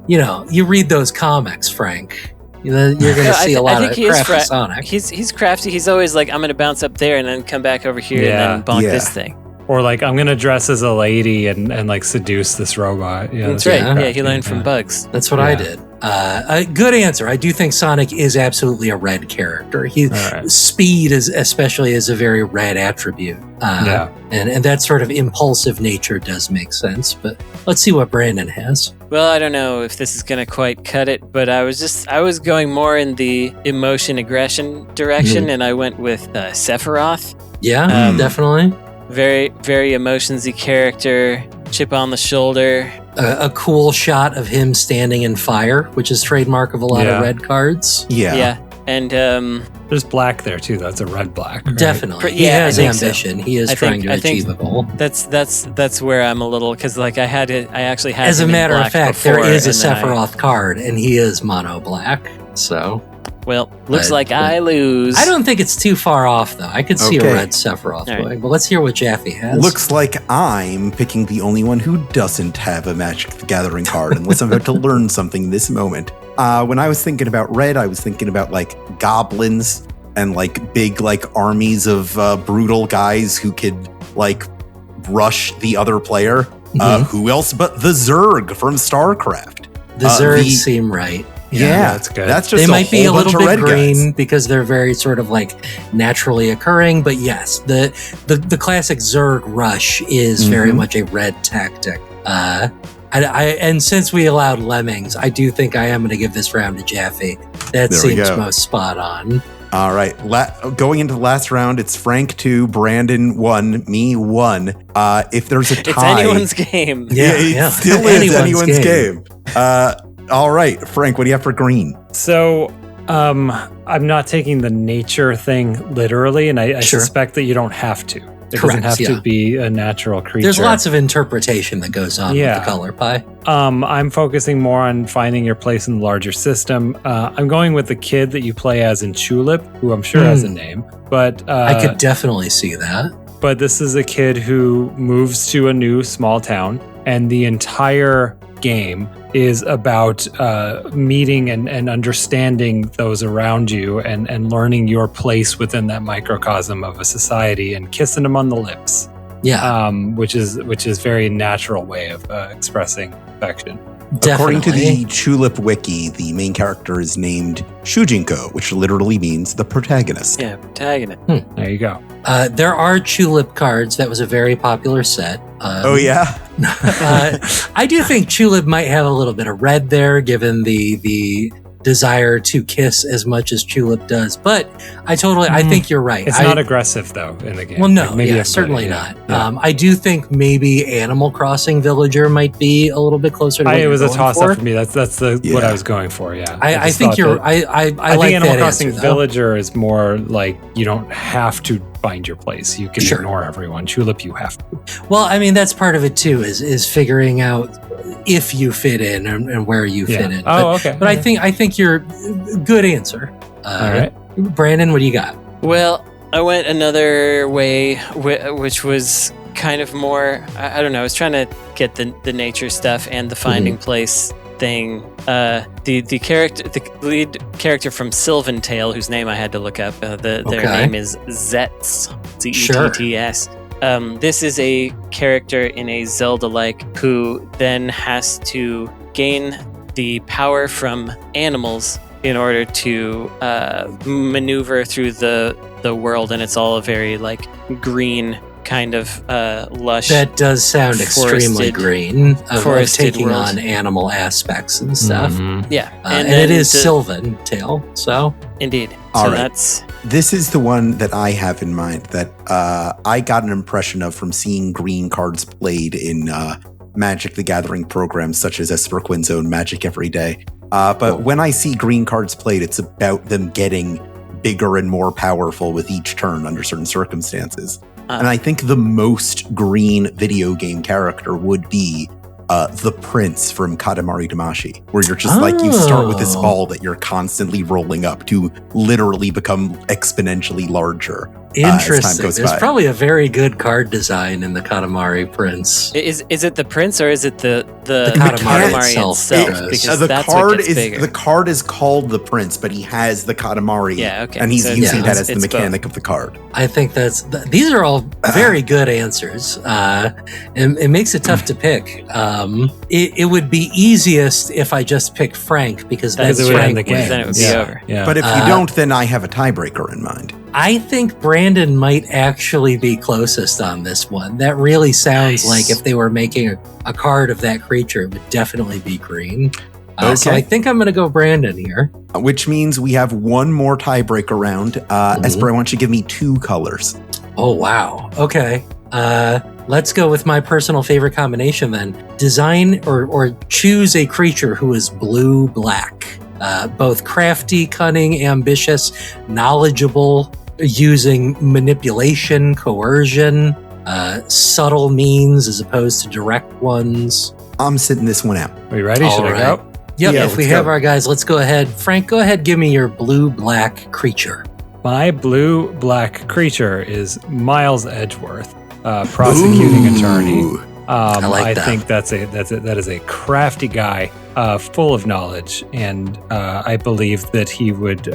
you read those comics, Frank. You're going to see a lot of crafty Sonic. He's crafty. He's always like, I'm going to bounce up there and then come back over here and then bonk this thing. Or I'm going to dress as a lady and seduce this robot. Yeah, that's right. Yeah, he learned from Bugs. That's what I did. A good answer. I do think Sonic is absolutely a red character. Speed especially is a very red attribute. And that sort of impulsive nature does make sense. But let's see what Brandon has. Well, I don't know if this is going to quite cut it, but I was going more in the emotion aggression direction, and I went with Sephiroth. Yeah, definitely. Very, very emotionsy character, chip on the shoulder. A cool shot of him standing in fire, which is trademark of a lot of red cards. Yeah. And there's black there too. That's a red-black. Right? Definitely. He has ambition. So. He is trying to achieve a goal. That's where I'm a little, because I actually had. As a matter of fact, before, there is a Sephiroth card, and he is mono black. So. Well, looks like I lose. I don't think it's too far off, though. I could see a red Sephiroth going, but let's hear what Jaffe has. Looks like I'm picking the only one who doesn't have a Magic the Gathering card, unless I'm about to learn something this moment. When I was thinking about red, I was thinking about goblins and big armies of brutal guys who could rush the other player. Who else but the Zerg from StarCraft? The Zerg seem right. Yeah, that's good. That's just they might be a little bit green guys. Because they're very sort of naturally occurring. But yes, the classic Zerg rush is very much a red tactic. And since we allowed lemmings, I do think I am going to give this round to Jaffe. That seems most spot on. All right, going into the last round, it's Frank 2, Brandon 1, me 1. If there's a tie, it's anyone's game. It still is anyone's game. All right, Frank, what do you have for green? So, I'm not taking the nature thing literally, and I suspect that you don't have to. It doesn't have to be a natural creature. There's lots of interpretation that goes on with the color pie. I'm focusing more on finding your place in the larger system. I'm going with the kid that you play as in Tulip, who I'm sure has a name. But I could definitely see that. But this is a kid who moves to a new small town, and the entire game is about meeting and understanding those around you and learning your place within that microcosm of a society and kissing them on the lips. Yeah. Which is very natural way of expressing affection. Definitely. According to the Tulip Wiki, the main character is named Shujinko, which literally means the protagonist. Yeah, protagonist. There you go. There are Tulip cards. That was a very popular set. Oh, yeah? I do think Tulip might have a little bit of red there, given the desire to kiss as much as Tulip does. But I think you're right. It's not aggressive though in the game. Well, no, Like, maybe certainly not. Yeah. I do think maybe Animal Crossing Villager might be a little bit closer to what it was a toss for. up for me. That's what I was going for. Yeah, I think you're. I like think Animal Crossing answer, Villager is more like you don't have to find your place. You can ignore everyone. Tulip, you have to. Well, I mean that's part of it too. Is figuring out if you fit in and where you fit in. But I think you're good answer. All right, Brandon, what do you got? Well, I went another way, which was kind of more. I don't know. I was trying to get the nature stuff and the finding place thing. The lead character from Sylvan Tale, whose name I had to look up. Their name is Zetts. Zetts. This is a character in a Zelda-like who then has to gain the power from animals in order to maneuver through the world, and it's all a very like green kind of lush. That does sound extremely green. Of taking world. On animal aspects and stuff. Mm-hmm. Yeah, and it is Sylvan Tale. So indeed. All right. This is the one that I have in mind that I got an impression of from seeing green cards played in Magic the Gathering programs such as Esper Quinn's own Magic Every Day. But when I see green cards played, it's about them getting bigger and more powerful with each turn under certain circumstances. And I think the most green video game character would be the Prince from Katamari Damacy, where you're just like, you start with this ball that you're constantly rolling up to literally become exponentially larger. Interesting. There's probably a very good card design in the Katamari Prince. Is it the Prince or is it the Katamari itself? Because the card is called the Prince, but he has the Katamari. Yeah, okay. And he's using that as the mechanic of the card. I think these are all very good answers. It makes it tough to pick. It would be easiest if I just pick Frank because that's Frank. Then it would be over. Yeah. But if you don't, then I have a tiebreaker in mind. I think Brandon might actually be closest on this one. That really sounds like if they were making a card of that creature, it would definitely be green. So I think I'm going to go Brandon here. Which means we have one more tiebreaker round. Esper, I want you to give me 2 colors. Oh, wow. Okay. Let's go with my personal favorite combination then. Design or choose a creature who is blue-black. Both crafty, cunning, ambitious, knowledgeable, using manipulation, coercion, subtle means as opposed to direct ones. I'm sitting this one out. Are you ready? Should I go? Yep, if we have our guys, let's go ahead. Frank, go ahead, give me your blue-black creature. My blue-black creature is Miles Edgeworth, prosecuting attorney. I think that is a crafty guy, full of knowledge, and I believe that he would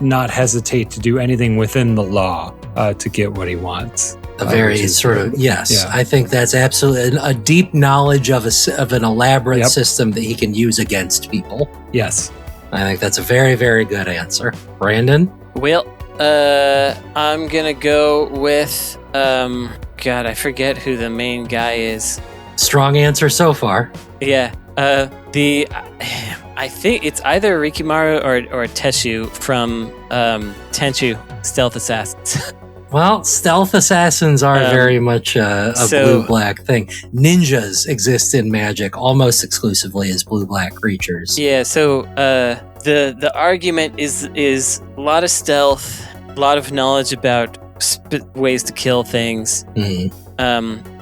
not hesitate to do anything within the law to get what he wants. A very sort of I think that's absolutely a deep knowledge of an elaborate system that he can use against people. Yes, I think that's a very, very good answer. Brandon? Well, I'm gonna go with God, I forget who the main guy is. Strong answer so far. Yeah. I think it's either Rikimaru or Teshu from Tenchu Stealth Assassins. Well, stealth assassins are very much a blue-black thing. Ninjas exist in Magic almost exclusively as blue-black creatures. Yeah, so the argument is a lot of stealth, a lot of knowledge about ways to kill things,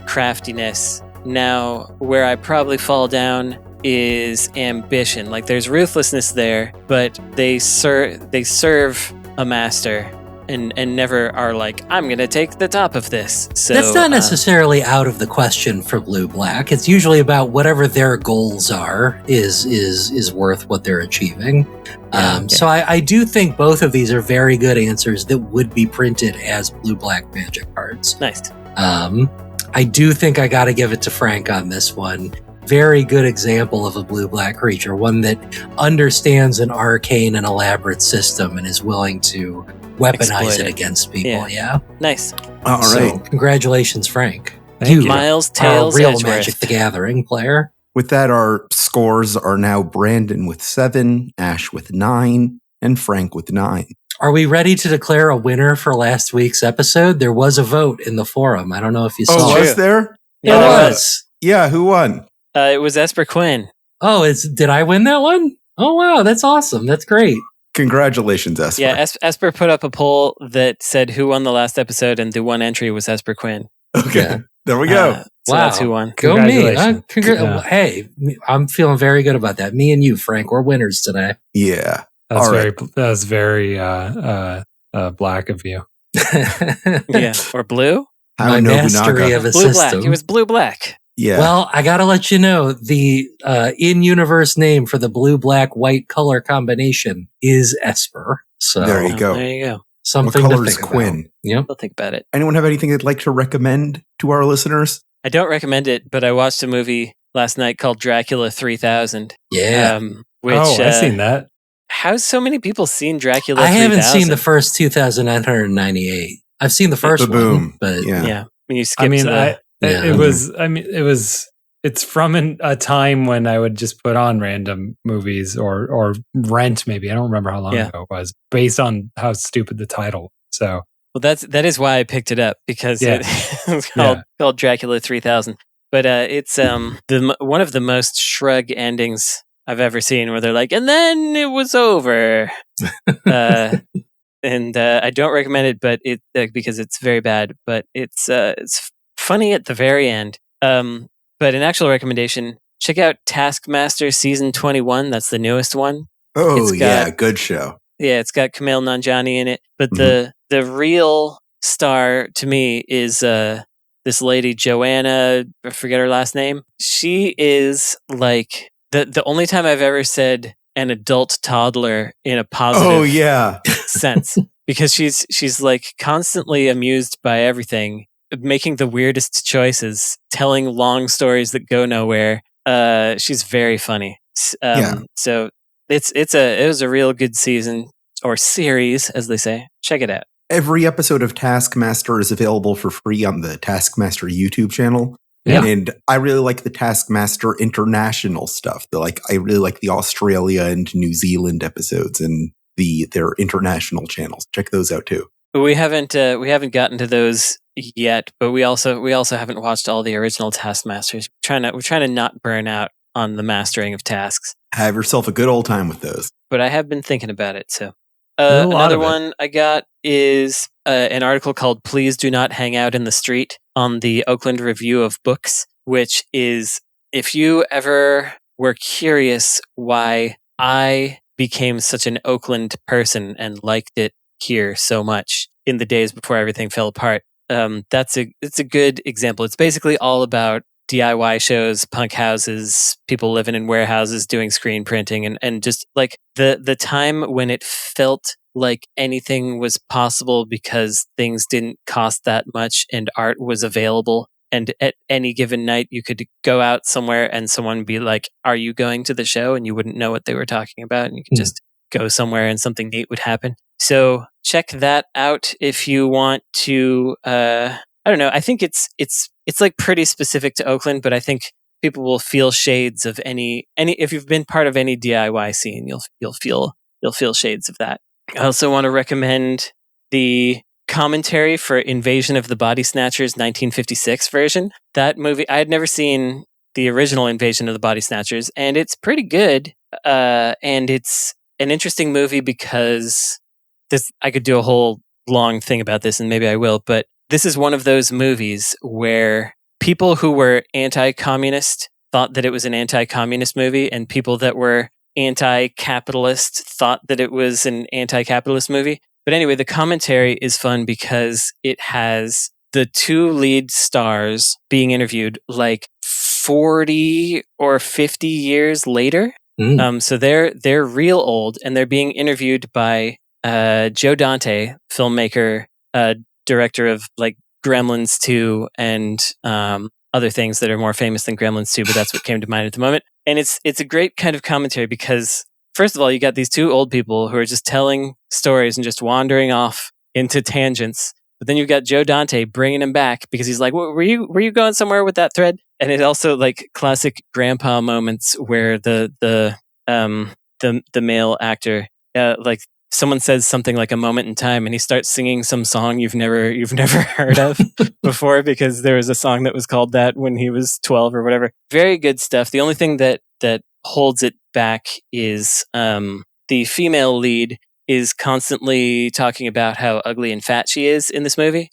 craftiness. Now, where I probably fall down is ambition. Like, there's ruthlessness there, but they serve a master. And never are like, I'm going to take the top of this. So that's not necessarily out of the question for blue-black. It's usually about whatever their goals are is worth what they're achieving. So I do think both of these are very good answers that would be printed as blue-black Magic cards. Nice. I do think I got to give it to Frank on this one. Very good example of a blue-black creature, one that understands an arcane and elaborate system and is willing to weaponize it against people. Yeah. Nice. All right. So, congratulations, Frank. Thank you. Miles are Tails a real Edgeworth. Magic the Gathering player. With that, our scores are now Brandon with 7, Ash with 9, and Frank with 9. Are we ready to declare a winner for last week's episode? There was a vote in the forum. I don't know if you saw Oh, it. was there? Yeah, There there was. Yeah, who won? It was Esper Quinn. Oh, did I win that one? Oh, wow. That's awesome. That's great. Congratulations, Esper. Yeah, Esper put up a poll that said who won the last episode, and the one entry was Esper Quinn. Okay, Yeah. there we go. So that's who won. Go me. Congratulations. Hey, I'm feeling very good about that. Me and you, Frank, we're winners today. Yeah. That's All very right. that's very black of you. Yeah, or blue? How My mastery Nobunaga. of a Blue system. black. It was blue black. Yeah. Well, I gotta let you know the in-universe name for the blue-black-white color combination is Esper. So There you go. There you go. something What to color is think Quinn? about. Yep. I'll think about it. Anyone have anything they'd like to recommend to our listeners? I don't recommend it, but I watched a movie last night called Dracula 3000. Yeah. Which, I've seen that. How's so many people seen Dracula I 3000? haven't seen the first 2,998. I've seen the first Ba-boom. one, but Yeah. Yeah. When you skip I mean, the... it's from a time when I would just put on random movies or rent maybe. I don't remember how long ago it was, based on how stupid the title was. So Well, that is why I picked it up, because Yeah. it's called Dracula 3000. But it's one of the most shrug endings I've ever seen, where they're like, and then it was over. And I don't recommend it, but because it's very bad. But it's funny at the very end. But an actual recommendation: check out Taskmaster season 21. That's the newest one. Oh, It's got- good show. Yeah, it's got Kumail Nanjiani in it, but the real star to me is this lady Joanna. I forget her last name. She is like the only time I've ever said an adult toddler in a positive Oh, yeah. sense, because she's like constantly amused by everything, making the weirdest choices, telling long stories that go nowhere. She's very funny. So it was a real good season, or series, as they say. Check it out. Every episode of Taskmaster is available for free on the Taskmaster YouTube channel. Yeah. And I really like the Taskmaster international stuff. I really like the Australia and New Zealand episodes and their international channels. Check those out too. We haven't gotten to those yet, but we also haven't watched all the original Taskmasters. We're trying to not burn out on the mastering of tasks. Have yourself a good old time with those. But I have been thinking about it. So There's a lot another of it. one I got is an article called "Please Do Not Hang Out in the Street" on the Oakland Review of Books, which is, if you ever were curious why I became such an Oakland person and liked it here so much in the days before everything fell apart, it's a good example. It's basically all about DIY shows, punk houses, people living in warehouses doing screen printing, and just like the time when it felt like anything was possible because things didn't cost that much and art was available. And at any given night, you could go out somewhere and someone would be like, "Are you going to the show?" And you wouldn't know what they were talking about. And you could just go somewhere and something neat would happen. So check that out if you want to. I don't know. I think it's like pretty specific to Oakland, but I think people will feel shades of any if you've been part of any DIY scene, you'll feel shades of that. I also want to recommend the commentary for Invasion of the Body Snatchers 1956 version. That movie, I had never seen the original Invasion of the Body Snatchers, and it's pretty good. And it's an interesting movie because I could do a whole long thing about this, and maybe I will, but this is one of those movies where people who were anti-communist thought that it was an anti-communist movie, and people that were anti-capitalist thought that it was an anti-capitalist movie. But anyway, the commentary is fun because it has the two lead stars being interviewed like 40 or 50 years later. So they're real old, and they're being interviewed by Joe Dante, filmmaker, director of like Gremlins 2 and other things that are more famous than Gremlins 2, but that's what came to mind at the moment. And it's a great kind of commentary because, first of all, you got these two old people who are just telling stories and just wandering off into tangents. But then you've got Joe Dante bringing him back because he's like, were you going somewhere with that thread? and it also like classic grandpa moments where the male actor like someone says something like a moment in time and he starts singing some song you've never heard of before, because there was a song that was called that when he was 12 or whatever. Very good stuff. The only thing that holds it back is the female lead is constantly talking about how ugly and fat she is in this movie.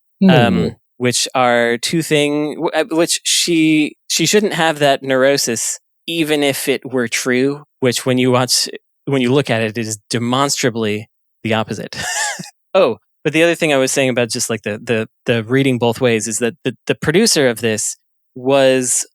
Which are two things which she shouldn't have that neurosis, even if it were true, which when you look at it is demonstrably the opposite. Oh, but the other thing I was saying about just like the reading both ways is that the producer of this was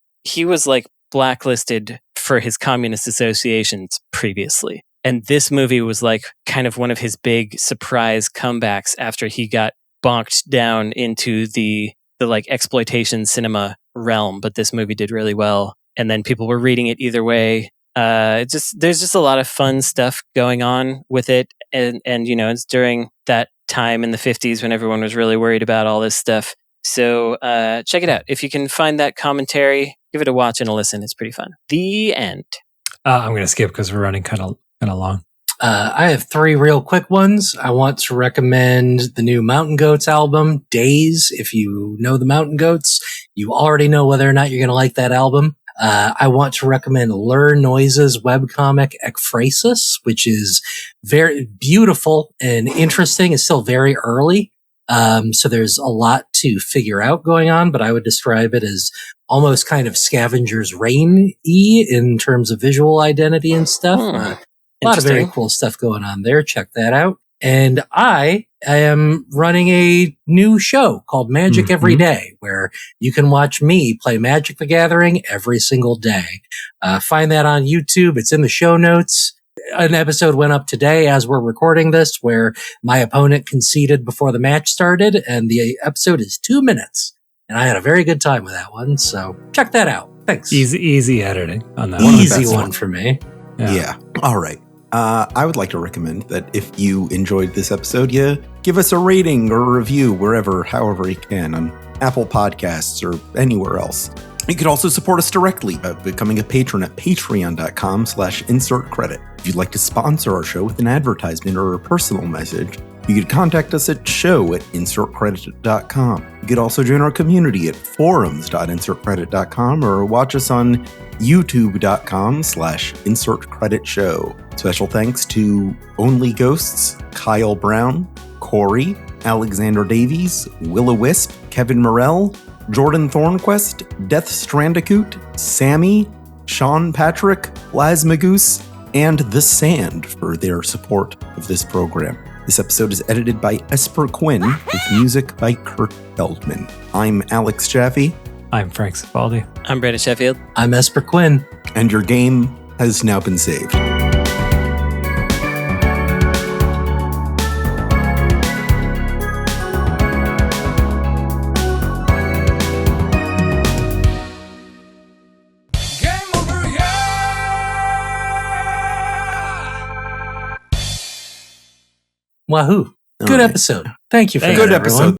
like blacklisted for his communist associations previously. And this movie was like kind of one of his big surprise comebacks after he got bonked down into the like exploitation cinema realm, but this movie did really well, and then people were reading it either way. There's just a lot of fun stuff going on with it, and it's during that time in the 50s when everyone was really worried about all this stuff. So check it out if you can find that commentary. Give it a watch and a listen. It's pretty fun. The end. I'm going to skip because we're running kind of long. I have 3 real quick ones. I want to recommend the new Mountain Goats album, Days. If you know the Mountain Goats, you already know whether or not you're going to like that album. I want to recommend Lur Noise's webcomic Ekphrasis, which is very beautiful and interesting. It's still very early. So there's a lot to figure out going on, but I would describe it as almost kind of Scavenger's Reign-y in terms of visual identity and stuff. A lot of very cool stuff going on there. Check that out. And I am running a new show called Magic Every Day, where you can watch me play Magic the Gathering every single day. Find that on YouTube. It's in the show notes. An episode went up today as we're recording this where my opponent conceded before the match started, and the episode is 2 minutes. And I had a very good time with that one. So check that out. Thanks. Easy editing on that. Easy one for me. Yeah. All right. I would like to recommend that if you enjoyed this episode, you give us a rating or a review however you can, on Apple Podcasts or anywhere else. You could also support us directly by becoming a patron at patreon.com/insertcredit. If you'd like to sponsor our show with an advertisement or a personal message, you could contact us at show@insertcredit.com. You could also join our community at forums.insertcredit.com or watch us on youtube.com/insertcreditshow. Special thanks to Only Ghosts, Kyle Brown, Corey, Alexander Davies, Will-O-Wisp, Kevin Morell, Jordan Thornquest, Death Strandicoot, Sammy, Sean Patrick, Plasmagoose, and The Sand for their support of this program. This episode is edited by Esper Quinn with music by Kurt Feldman. I'm Alex Jaffe. I'm Frank Cifaldi. I'm Brandon Sheffield. I'm Esper Quinn. And your game has now been saved. Wahoo. Good episode. Thank you for that, Good everyone. episode.